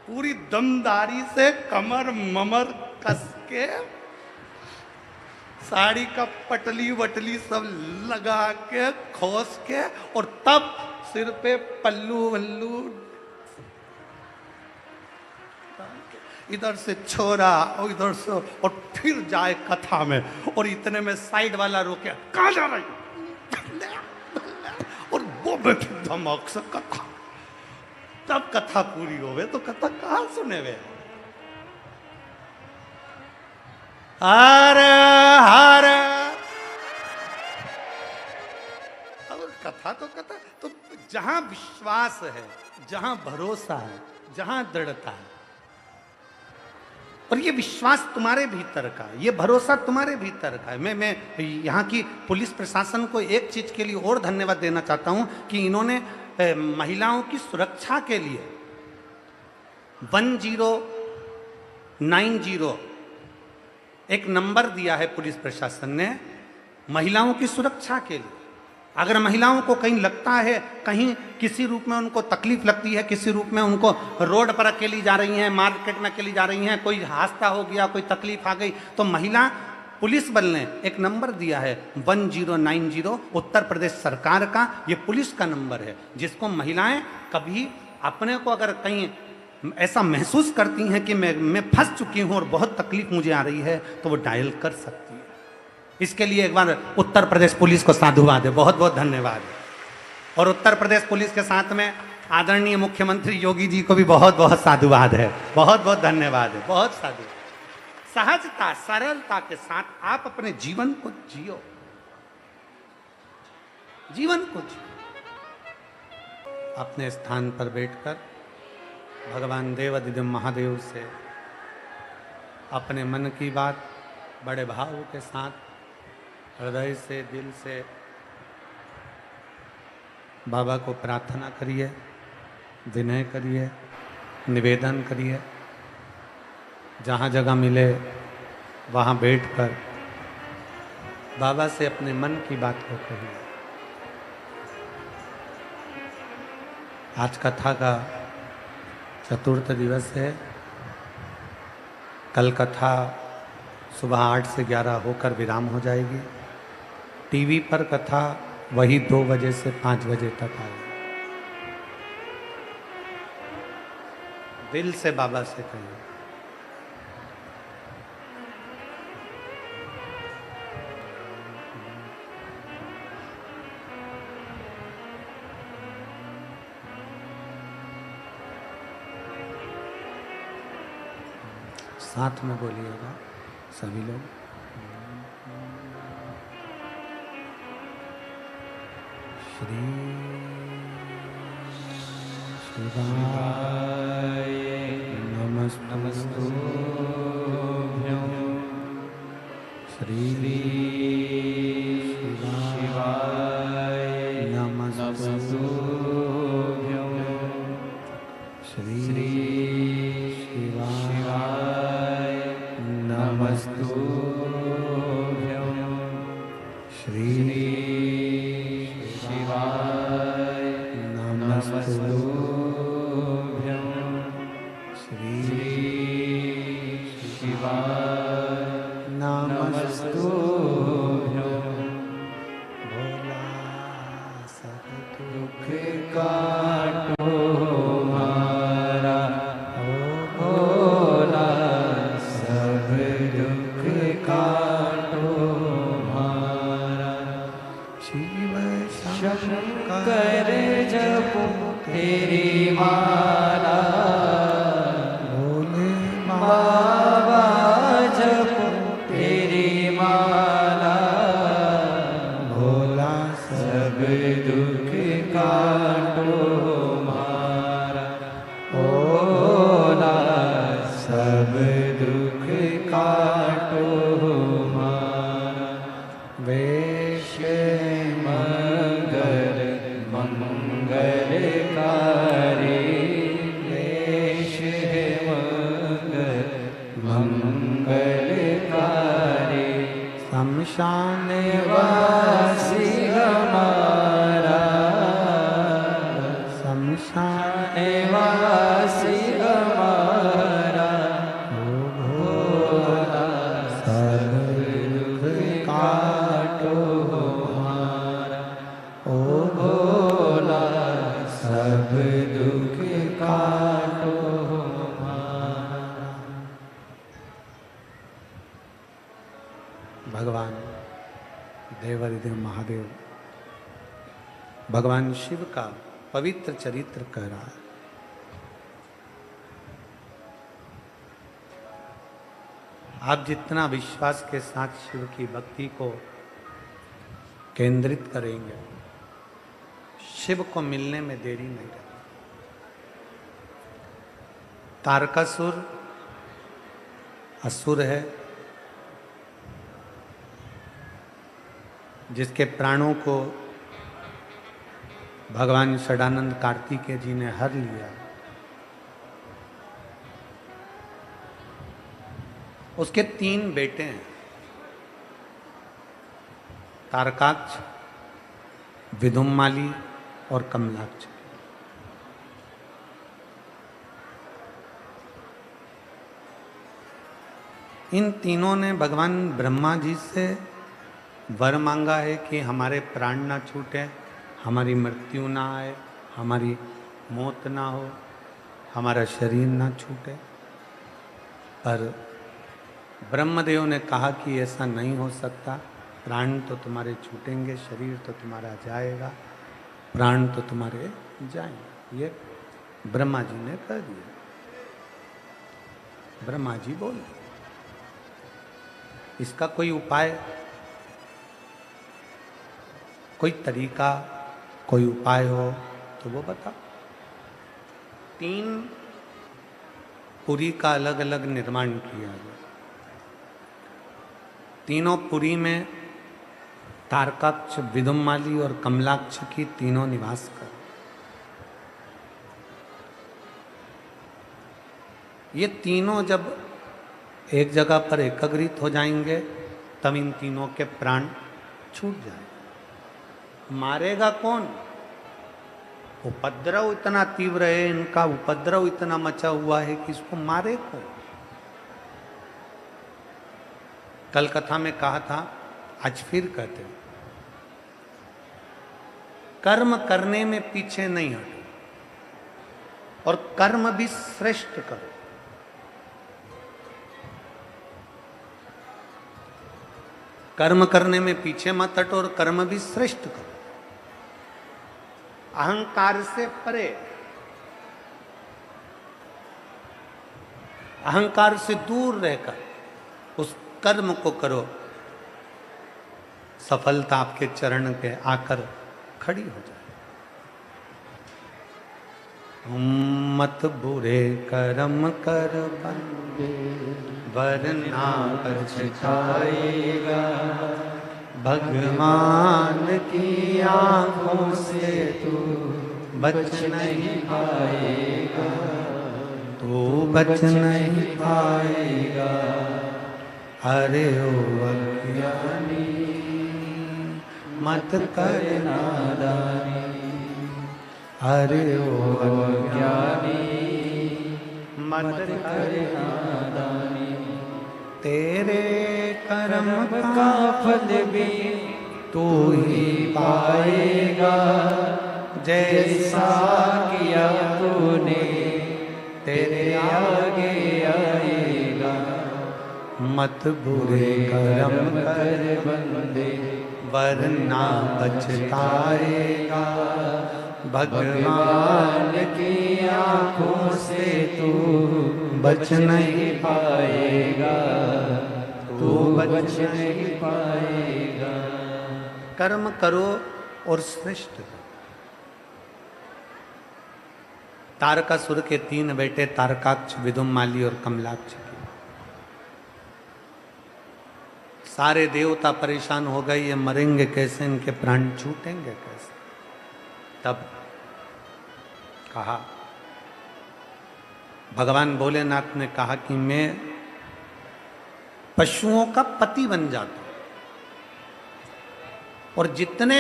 पूरी दमदारी से कमर ममर कस के साड़ी का पटली वटली सब लगा के खोस के, और तब सिर पे पल्लू वल्लू इधर से छोरा और इधर से, और फिर जाए कथा में, और इतने में साइड वाला रोके, कहाँ जा रही, और वो फिर धमक से कथा, तब कथा पूरी होवे, तो कथा कहाँ सुने वे? हर हर, अब कथा तो कथा, तो जहां विश्वास है, जहां भरोसा है, जहां दृढ़ता है, और ये विश्वास तुम्हारे भीतर का, ये भरोसा तुम्हारे भीतर का है। मैं यहाँ की पुलिस प्रशासन को एक चीज के लिए और धन्यवाद देना चाहता हूं कि इन्होंने महिलाओं की सुरक्षा के लिए 1090 एक नंबर दिया है पुलिस प्रशासन ने महिलाओं की सुरक्षा के लिए। अगर महिलाओं को कहीं लगता है, कहीं किसी रूप में उनको तकलीफ लगती है, किसी रूप में उनको रोड पर अकेली जा रही हैं, मार्केट में अकेली जा रही हैं, कोई हादसा हो गया, कोई तकलीफ आ गई, तो महिला पुलिस बल ने एक नंबर दिया है 1090, उत्तर प्रदेश सरकार का ये पुलिस का नंबर है, जिसको महिलाएं कभी अपने को अगर कहीं ऐसा महसूस करती हैं कि मैं फंस चुकी हूं और बहुत तकलीफ मुझे आ रही है, तो वो डायल कर सकती है। इसके लिए एक बार उत्तर प्रदेश पुलिस को साधुवाद है, बहुत बहुत धन्यवाद। और उत्तर प्रदेश पुलिस के साथ में आदरणीय मुख्यमंत्री योगी जी को भी बहुत बहुत साधुवाद है, बहुत बहुत धन्यवाद है, बहुत साधु। सहजता सरलता के साथ आप अपने जीवन को जियो, जीवन को जियो। अपने स्थान पर बैठकर भगवान देवाधिदेव महादेव से अपने मन की बात बड़े भाव के साथ, हृदय से, दिल से बाबा को प्रार्थना करिए, विनय करिए, निवेदन करिए। जहाँ जगह मिले वहाँ बैठकर बाबा से अपने मन की बात को कहिए। आज कथा का चतुर्थ दिवस है। कल कथा सुबह 8 से 11 होकर विराम हो जाएगी। टीवी पर कथा वही 2 बजे से 5 बजे तक आएगी। दिल से बाबा से कहिए। साथ में बोलिएगा सभी लोग। श्री शिवाय नमस्तुभ्यं। श्री शिवाय नमस्तुभ्यं। श्री शिवाय नमस्तुभ्यं श्री शिवाय नमस्तुभ्यं श्री शिवाय नमस्तुभ्यं भोला सब दुख काटो हमारा भोला सब दुख काटो हमारा शिव शंकर जपो तेरी माला भोले बाबा जपो तेरी माला भोला सब दुख काटो हमारा भोला सब दुख काटो हमारा वेश मंगल मंगलकारी वेश मंगल मंगलकारी शमशान वासी हमारा शमशान वासी हमारा भोला सब दुख काटो हमारा ओ भोला सब दुख काटो हमारा। भगवान देवाधिदेव महादेव भगवान शिव का पवित्र चरित्र कह रहा है। आप जितना विश्वास के साथ शिव की भक्ति को केंद्रित करेंगे, शिव को मिलने में देरी नहीं रहेगी। तारकासुर असुर है जिसके प्राणों को भगवान षडानंद कार्तिकेय जी ने हर लिया। उसके 3 बेटे हैं, तारकाक्ष, विदुम्माली और कमलाक्ष। इन तीनों ने भगवान ब्रह्मा जी से वर मांगा है कि हमारे प्राण ना छूटे, हमारी मृत्यु ना आए, हमारी मौत ना हो, हमारा शरीर ना छूटे। पर ब्रह्मदेव ने कहा कि ऐसा नहीं हो सकता, प्राण तो तुम्हारे छूटेंगे, शरीर तो तुम्हारा जाएगा, प्राण तो तुम्हारे जाएंगे। ये ब्रह्मा जी ने कह दिया। ब्रह्मा जी बोले इसका कोई उपाय, कोई तरीका, कोई उपाय हो तो वो बता। 3 पुरी का अलग अलग निर्माण किया गया। तीनों पुरी में तारकाक्ष, विदुम्माली और कमलाक्ष की तीनों निवास कर। ये तीनों जब एक जगह पर एकाग्रित हो जाएंगे तब इन तीनों के प्राण छूट जाएंगे। मारेगा कौन? उपद्रव इतना तीव्र है, इनका उपद्रव इतना मचा हुआ है कि इसको मारे कौन? कल कथा में कहा था, आज फिर कहते हैं, कर्म करने में पीछे नहीं हटो और कर्म भी श्रेष्ठ करो। कर्म करने में पीछे मत हटो और कर्म भी श्रेष्ठ करो। अहंकार से परे, अहंकार से दूर रहकर उस कर्म को करो, सफलता आपके चरण पे आकर खड़ी हो जाए। मत बुरे कर्म कर बंदे वरना पछताएगा, भगवान की आंखों से तू बच नहीं पाएगा। वो बच नहीं पाएगा। अरे ओ अज्ञानी मत कर नादानी, अरे ओ अज्ञानी मत कर नादानी। तेरे कर्म का फल भी तू ही पाएगा, जैसा किया तूने तेरे आगे आएगा। मत बुरे कर्म कर बंदे वरना पछताएगा। भगवान की आंखों से तू बच नहीं पाएगा, तू बच नहीं पाएगा। कर्म करो और श्रेष्ठ करो। तारकासुर के 3 बेटे तारकाक्ष, विदुमाली और कमलाक्ष के सारे देवता परेशान हो गए, ये मरेंगे कैसे, इनके प्राण छूटेंगे कैसे। तब कहा, भगवान भोलेनाथ ने कहा कि मैं पशुओं का पति बन जाता हूं और जितने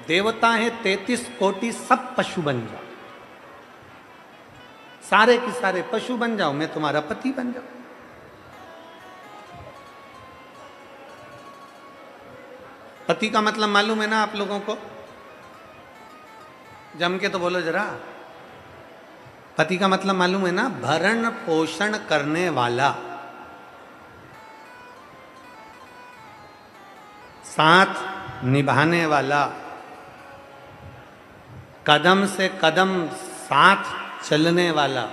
देवता हैं 33 कोटि सब पशु बन जाओ, सारे के सारे पशु बन जाओ, मैं तुम्हारा पति बन जाऊं। पति का मतलब मालूम है ना आप लोगों को? जम के तो बोलो जरा। पति का मतलब मालूम है ना? भरण पोषण करने वाला, साथ निभाने वाला, कदम से कदम साथ चलने वाला,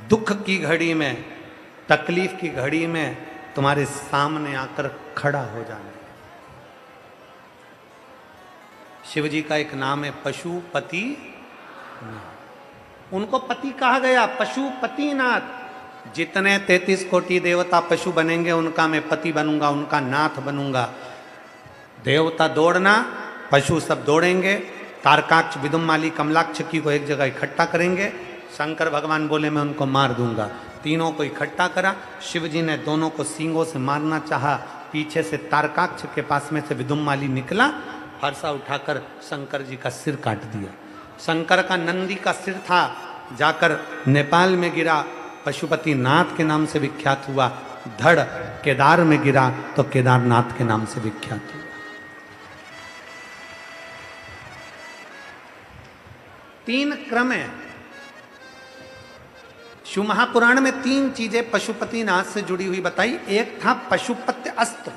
दुख की घड़ी में, तकलीफ की घड़ी में तुम्हारे सामने आकर खड़ा हो जाना। शिव जी का एक नाम है पशुपति नाथ। उनको पति कहा गया, पशुपति नाथ। जितने 33 कोटि देवता पशु बनेंगे उनका मैं पति बनूंगा, उनका नाथ बनूंगा। देवता दौड़ना, पशु सब दौड़ेंगे। तारकाक्ष, विदुमाली, कमलाक्ष की को एक जगह इकट्ठा करेंगे। शंकर भगवान बोले मैं उनको मार दूंगा। तीनों को इकट्ठा करा। शिव जी ने दोनों को सींगों से मारना चाहा। पीछे से तारकाक्ष के पास में से विदुमाली निकला, फरसा उठाकर शंकर जी का सिर काट दिया। शंकर का नंदी का सिर था, जाकर नेपाल में गिरा, पशुपति नाथ के नाम से विख्यात हुआ। धड़ केदार में गिरा तो केदारनाथ के नाम से विख्यात हुआ। 3 क्रम है। शिव महापुराण में 3 चीजें पशुपति नाथ से जुड़ी हुई बताई। एक था पशुपत्य अस्त्र,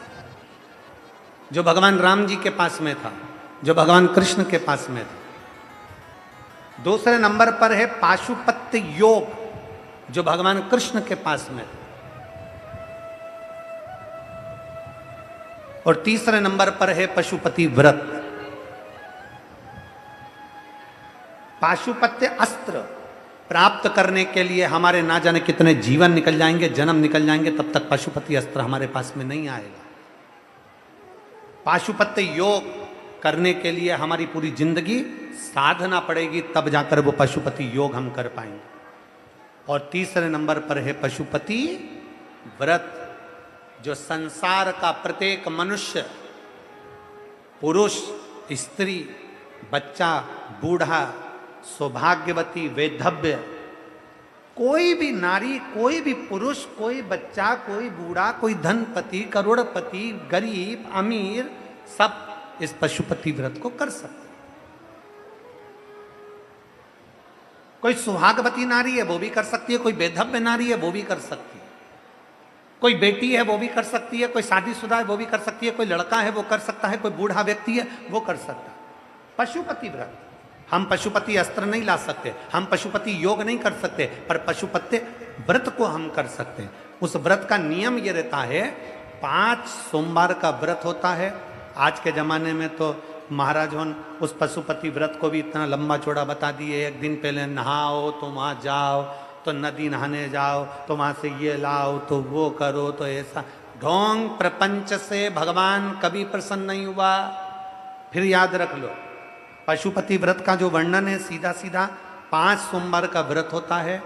जो भगवान राम जी के पास में था, जो भगवान कृष्ण के पास में था। दूसरे नंबर पर है पाशुपत्य योग, जो भगवान कृष्ण के पास में था। और तीसरे नंबर पर है पशुपति व्रत। पाशुपत्य अस्त्र प्राप्त करने के लिए हमारे ना जाने कितने जीवन निकल जाएंगे, जन्म निकल जाएंगे, तब तक पशुपति अस्त्र हमारे पास में नहीं आएगा। पाशुपत्य योग करने के लिए हमारी पूरी जिंदगी साधना पड़ेगी, तब जाकर वो पशुपति योग हम कर पाएंगे। और तीसरे नंबर पर है पशुपति व्रत, जो संसार का प्रत्येक मनुष्य, पुरुष, स्त्री, बच्चा, बूढ़ा, सौभाग्यवती, वैधव्य, कोई भी नारी, कोई भी पुरुष, कोई बच्चा, कोई बूढ़ा, कोई धनपति, करोड़पति, गरीब, अमीर, सब इस पशुपति व्रत को कर सकते। कोई सुहागवती नारी है वो भी कर सकती है, कोई वैधव्य नारी है वो भी कर सकती है, कोई बेटी है वो भी कर सकती है, कोई शादीशुदा है वो भी कर सकती है, कोई लड़का है वो कर सकता है, कोई बूढ़ा व्यक्ति है वो कर सकता है। पशुपति व्रत। हम पशुपति अस्त्र नहीं ला सकते, हम पशुपति योग नहीं कर सकते, पर पशुपति व्रत को हम कर सकते हैं। उस व्रत का नियम ये रहता है, 5 सोमवार का व्रत होता है। आज के ज़माने में तो महाराज उस पशुपति व्रत को भी इतना लंबा चौड़ा बता दिए। एक दिन पहले नहाओ तो वहाँ जाओ, तो नदी नहाने जाओ, तो वहाँ से ये लाओ, तो वो करो, तो ऐसा। ढोंग प्रपंच से भगवान कभी प्रसन्न नहीं हुआ। फिर याद रख लो, पशुपति व्रत का जो वर्णन है सीधा सीधा 5 सोमवार का व्रत होता है।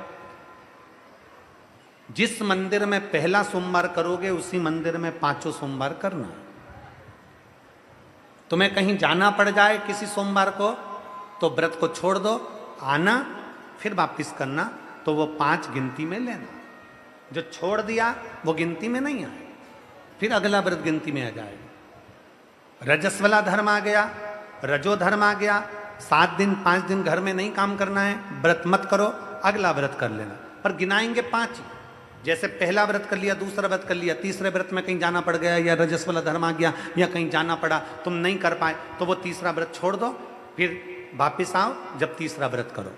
जिस मंदिर में पहला सोमवार करोगे उसी मंदिर में 5 सोमवार करना। तुम्हें कहीं जाना पड़ जाए किसी सोमवार को तो व्रत को छोड़ दो, आना फिर वापिस करना, तो वो 5 गिनती में लेना। जो छोड़ दिया वो गिनती में नहीं आए, फिर अगला व्रत गिनती में आ जाएगा। रजस्वला धर्म आ गया, रजो धर्म आ गया, 7 दिन 5 दिन घर में नहीं काम करना है, व्रत मत करो, अगला व्रत कर लेना, पर गिनाएंगे 5 ही। जैसे पहला व्रत कर लिया, दूसरा व्रत कर लिया, तीसरे व्रत में कहीं जाना पड़ गया या रजस्वला धर्म आ गया या कहीं जाना पड़ा, तुम नहीं कर पाए, तो वो तीसरा व्रत छोड़ दो, फिर वापिस आओ, जब तीसरा व्रत करो,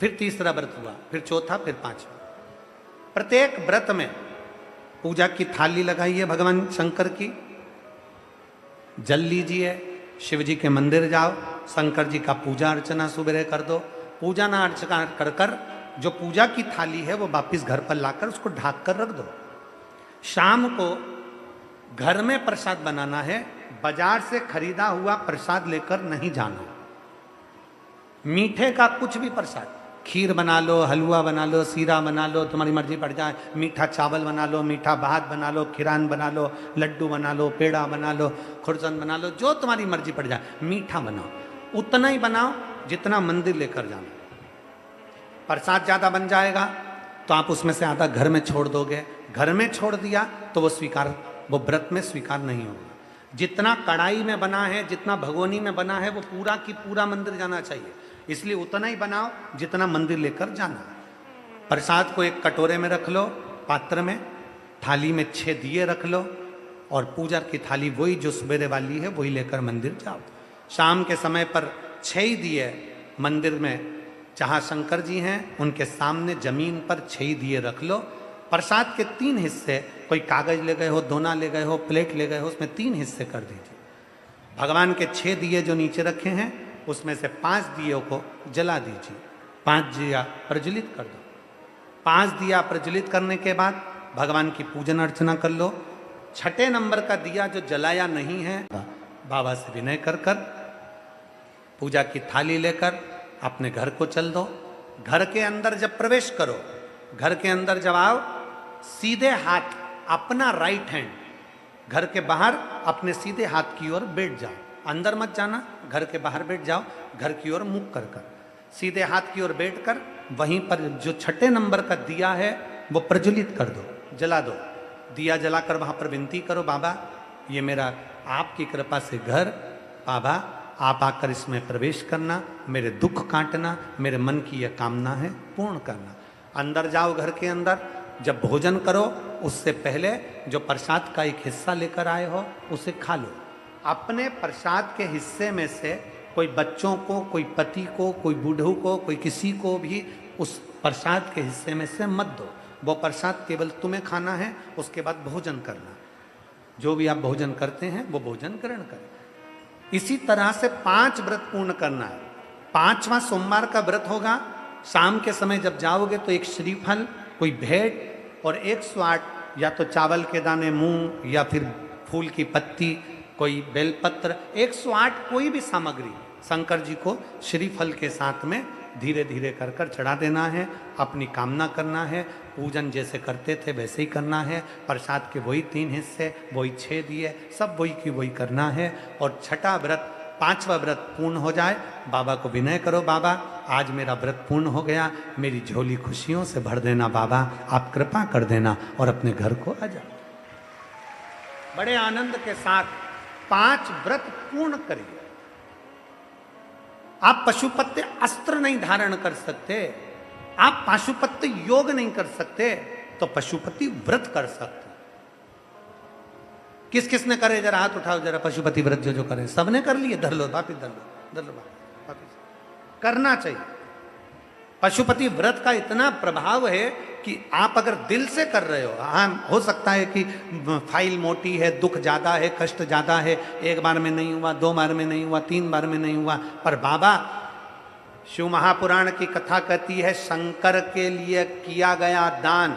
फिर तीसरा व्रत हुआ, फिर चौथा, फिर 5वां। प्रत्येक व्रत में पूजा की थाली लगाइए भगवान शंकर की, जल लीजिए, शिव जी के मंदिर जाओ, शंकर जी का पूजा अर्चना सुबह कर दो। पूजा ना अर्चना कर कर जो पूजा की थाली है वो वापिस घर पर लाकर उसको ढाक कर रख दो। शाम को घर में प्रसाद बनाना है, बाजार से खरीदा हुआ प्रसाद लेकर नहीं जाना। मीठे का कुछ भी प्रसाद, खीर बना लो, हलवा बना लो, सीरा बना लो, तुम्हारी मर्जी पड़ जाए, मीठा चावल बना लो, मीठा भात बना लो, खीरान बना लो, लड्डू बना लो, पेड़ा बना लो, खुरसन बना लो, जो तुम्हारी मर्जी पड़ जाए, मीठा बनाओ। उतना ही बनाओ जितना मंदिर लेकर जाना। प्रसाद ज़्यादा बन जाएगा तो आप उसमें से आधा घर में छोड़ दोगे, घर में छोड़ दिया तो वो व्रत में स्वीकार नहीं होगा। जितना कढ़ाई में बना है, जितना भगोनी में बना है, वो पूरा की पूरा मंदिर जाना चाहिए, इसलिए उतना ही बनाओ जितना मंदिर लेकर जाना। प्रसाद को एक कटोरे में रख लो, पात्र में, थाली में 6 दिए रख लो, और पूजा की थाली वही जो सवेरे वाली है वही लेकर मंदिर जाओ। शाम के समय पर 6 ही दिए मंदिर में, जहाँ शंकर जी हैं उनके सामने जमीन पर 6 दिए रख लो। प्रसाद के 3 हिस्से, कोई कागज ले गए हो, दोना ले गए हो, प्लेट ले गए हो, उसमें 3 हिस्से कर दीजिए। भगवान के 6 दिए जो नीचे रखे हैं उसमें से 5 दियों को जला दीजिए, 5 दिया प्रज्वलित कर दो। 5 दिया प्रज्वलित करने के बाद भगवान की पूजन अर्चना कर लो। 6ठे नंबर का दिया जो जलाया नहीं है, बाबा से विनय कर कर पूजा की थाली लेकर अपने घर को चल दो। घर के अंदर जब प्रवेश करो, घर के अंदर जब आओ, सीधे हाथ अपना राइट हैंड घर के बाहर अपने सीधे हाथ की ओर बैठ जाओ। अंदर मत जाना, घर के बाहर बैठ जाओ, घर की ओर मुख कर कर सीधे हाथ की ओर बैठकर वहीं पर जो 6ठे नंबर का दिया है वो प्रज्वलित कर दो, जला दो। दिया जलाकर वहां पर विनती करो, बाबा ये मेरा आपकी कृपा से घर, बाबा आप आकर इसमें प्रवेश करना, मेरे दुख काटना, मेरे मन की यह कामना है पूर्ण करना। अंदर जाओ, घर के अंदर जब भोजन करो उससे पहले जो प्रसाद का एक हिस्सा लेकर आए हो उसे खा लो। अपने प्रसाद के हिस्से में से कोई बच्चों को, कोई पति को, कोई बूढ़ों को, कोई किसी को भी उस प्रसाद के हिस्से में से मत दो। वो प्रसाद केवल तुम्हें खाना है, उसके बाद भोजन करना। जो भी आप भोजन करते हैं वो भोजन ग्रहण करें। इसी तरह से 5 व्रत पूर्ण करना है। 5वां सोमवार का व्रत होगा। शाम के समय जब जाओगे तो एक श्रीफल, कोई भेंट और 108 या तो चावल के दाने, मूंग या फिर फूल की पत्ती, कोई बेलपत्र, 108 कोई भी सामग्री शंकर जी को श्रीफल के साथ में धीरे धीरे कर कर चढ़ा देना है। अपनी कामना करना है, पूजन जैसे करते थे वैसे ही करना है। प्रसाद के वही 3 हिस्से, वही 6 दिए, सब वही की वही करना है। और 6ठा व्रत, 5वां व्रत पूर्ण हो जाए, बाबा को विनय करो, बाबा आज मेरा व्रत पूर्ण हो गया, मेरी झोली खुशियों से भर देना, बाबा आप कृपा कर देना, और अपने घर को आ जाओ। बड़े आनंद के साथ 5 व्रत पूर्ण करिए। आप पशुपत्य अस्त्र नहीं धारण कर सकते, आप पशुपत्य योग नहीं कर सकते, तो पशुपति व्रत कर सकते। किस किस ने करे, जरा हाथ उठाओ जरा। पशुपति व्रत जो जो करे सबने कर लिए। धर लो वापिस, धर लो वापिस। करना चाहिए। पशुपति व्रत का इतना प्रभाव है कि आप अगर दिल से कर रहे हो, हाँ हो सकता है कि फाइल मोटी है, दुख ज़्यादा है, कष्ट ज़्यादा है, 1 बार में नहीं हुआ, 2 बार में नहीं हुआ, 3 बार में नहीं हुआ, पर बाबा शिव महापुराण की कथा कहती है शंकर के लिए किया गया दान,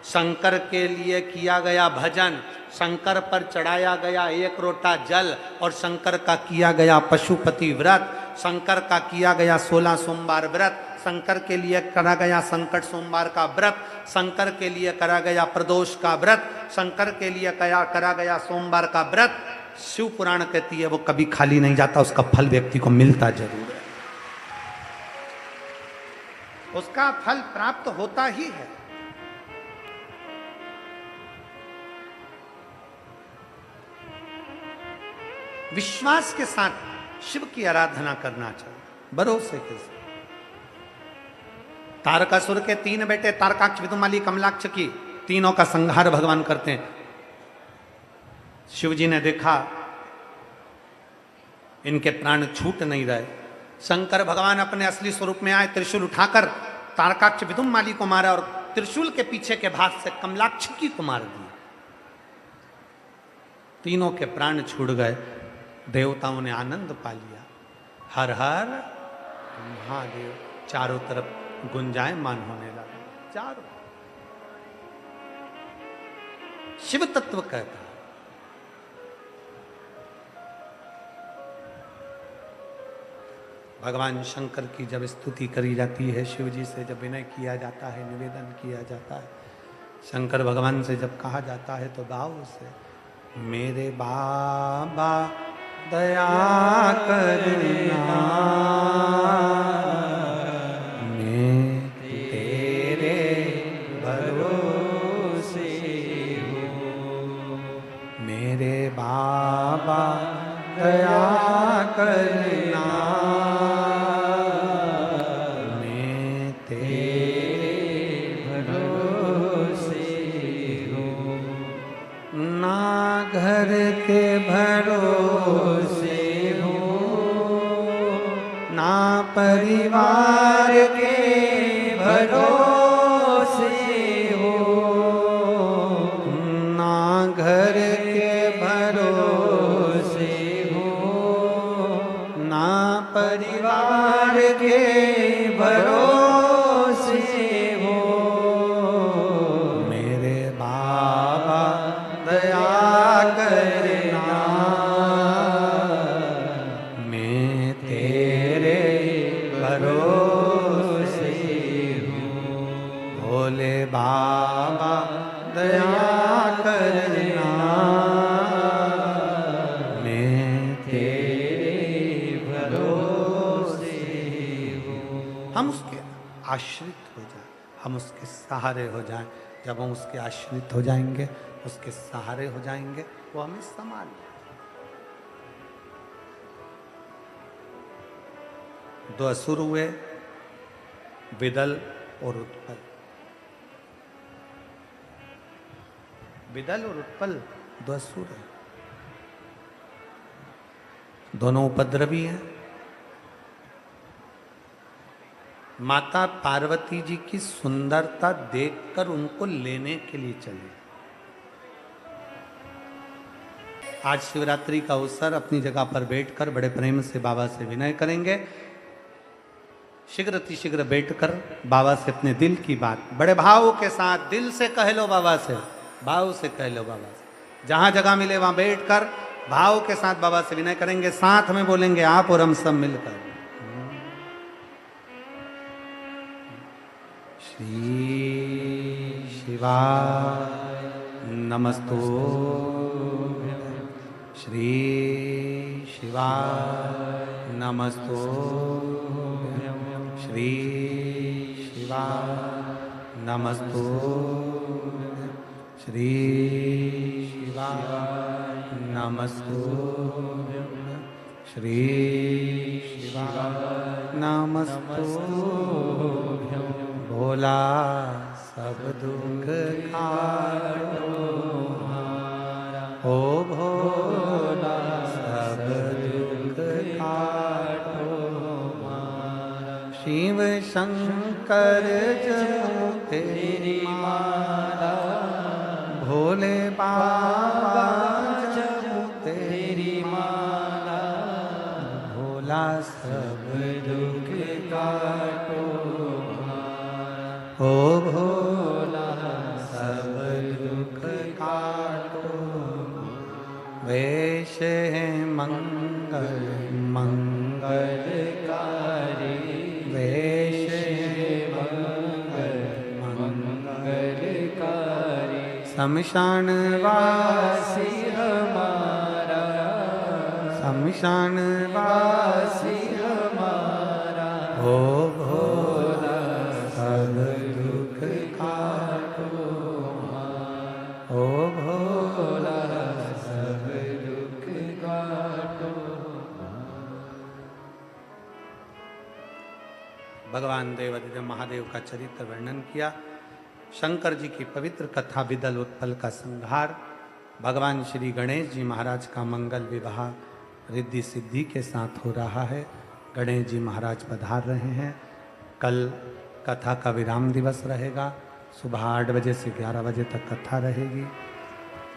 शंकर के लिए किया गया भजन, शंकर पर चढ़ाया गया 1 लोटा जल और शंकर का किया गया पशुपति व्रत, शंकर का किया गया 16 सोमवार व्रत, शंकर के लिए करा गया संकट सोमवार का व्रत, शंकर के लिए करा गया प्रदोष का व्रत, शंकर के लिए करा गया सोमवार का व्रत, शिव पुराण कहती है वो कभी खाली नहीं जाता, उसका फल व्यक्ति को मिलता जरूर है, उसका फल प्राप्त होता ही है। विश्वास के साथ शिव की आराधना करना चाहिए, भरोसे के साथ। तारकासुर के 3 बेटे तारकाक्ष, विदुमाली, कमलाक्ष की तीनों का संहार भगवान करते हैं। शिव जी ने देखा इनके प्राण छूट नहीं रहे, शंकर भगवान अपने असली स्वरूप में आए, त्रिशूल उठाकर तारकाक्ष विदुमाली को मारा और त्रिशूल के पीछे के भाग से कमलाक्ष की को मार दिया। तीनों के प्राण छूट गए, देवताओं ने आनंद पा लिया। हर हर महादेव चारों तरफ गुंजायमान होने लगा। चारों शिव तत्व कहता है। भगवान शंकर की जब स्तुति करी जाती है, शिव जी से जब विनय किया जाता है, निवेदन किया जाता है, शंकर भगवान से जब कहा जाता है तो भाव से, मेरे बाबा दया करना, मैं तेरे भरोसे हूँ, मेरे बाबा दया करना, मैं तेरे भरोसे हूँ, ना घर के भरोसे ना परिवार के भरोसे हो, ना घर के भरोसे हो, ना परिवार के भरोसे हो, मेरे बाबा दया करना, मैं तेरे भरोसे हूँ, भोले बाबा दया करना, मैं तेरे भरोसे हूँ। हम उसके आश्रित हो जाएं, हम उसके सहारे हो जाएं। जब हम उसके आश्रित हो जाएंगे, उसके सहारे हो जाएंगे, वो हमें संभाल लेगा। 2 असुर हुए, विदल और उत्पल। विदल और उत्पल 2 असुर हैं, दोनों उपद्रवी हैं। माता पार्वती जी की सुंदरता देखकर उनको लेने के लिए चले। आज शिवरात्रि का अवसर, अपनी जगह पर बैठकर बड़े प्रेम से बाबा से विनय करेंगे। शीघ्र अतिशीघ्र बैठकर बाबा से अपने दिल की बात बड़े भाव के साथ दिल से कह लो बाबा से, भाव से कह लो बाबा से। जहां जगह मिले वहां बैठकर भाव के साथ बाबा से विनय करेंगे। साथ में बोलेंगे आप और हम सब मिलकर, श्री शिवाय नमस्तो, श्री शिवाय नमस्तो, श्री शिवाय नमस्तो, श्री शिवाय नमस्तो, श्री शिवाय नमस्तो। भोला सब दुख काटो ओ भोला सब दुख काटो, शिव शंकर जपो तेरी माला, भोले बाबा जपो तेरी माला, भोला सब दुख काटो ओ भोला सब दुख काटो। वेश है मंगल मंगल शमशान वासी हमारा, शमशान वासी हमारा, हो भोला सब दुख काटो, हो भोला सब दुख काटो। भगवान देवादिदेव महादेव का चरित्र वर्णन किया। शंकर जी की पवित्र कथा विदल उत्पल का संहार। भगवान श्री गणेश जी महाराज का मंगल विवाह रिद्धि सिद्धि के साथ हो रहा है। गणेश जी महाराज पधार रहे हैं। कल कथा का विराम दिवस रहेगा। सुबह 8 बजे से 11 बजे तक कथा रहेगी।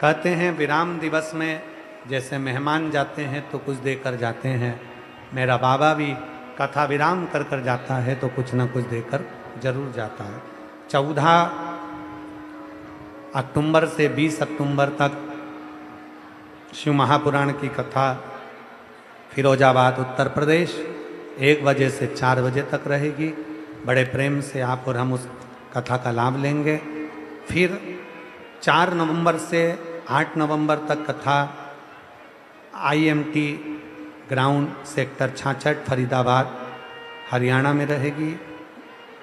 कहते हैं विराम दिवस में जैसे मेहमान जाते हैं तो कुछ देकर जाते हैं, मेरा बाबा भी कथा विराम कर कर जाता है तो कुछ न कुछ देकर जरूर जाता है। 14 अक्टूबर से 20 अक्टूबर तक शिव महापुराण की कथा फिरोजाबाद उत्तर प्रदेश 1 बजे से 4 बजे तक रहेगी। बड़े प्रेम से आप और हम उस कथा का लाभ लेंगे। फिर 4 नवंबर से 8 नवंबर तक कथा IMT ground sector 66 Faridabad Haryana में रहेगी,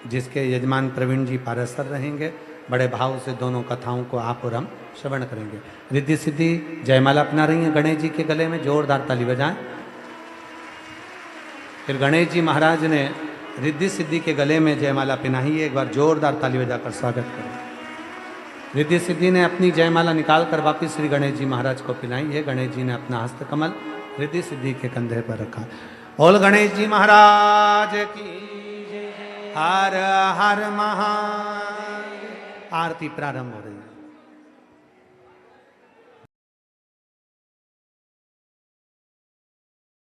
जिसके यजमान प्रवीण जी पारसर रहेंगे। बड़े भाव से दोनों कथाओं को आप और हम श्रवण करेंगे। रिद्धि सिद्धि जयमाला अपना रही है गणेश जी के गले में, जोरदार ताली बजाएं। फिर गणेश जी महाराज ने रिद्धि सिद्धि के गले में जयमाला पहनाई है, एक बार जोरदार ताली बजाकर स्वागत करें। रिद्धि सिद्धि ने अपनी जयमाला निकाल कर वापिस श्री गणेश जी महाराज को पहनाई है। गणेश जी ने अपना हस्तकमल रिद्धि सिद्धि के कंधे पर रखा। बोल गणेश जी महाराज की हर हर महादेव। आरती प्रारंभ हो रही है।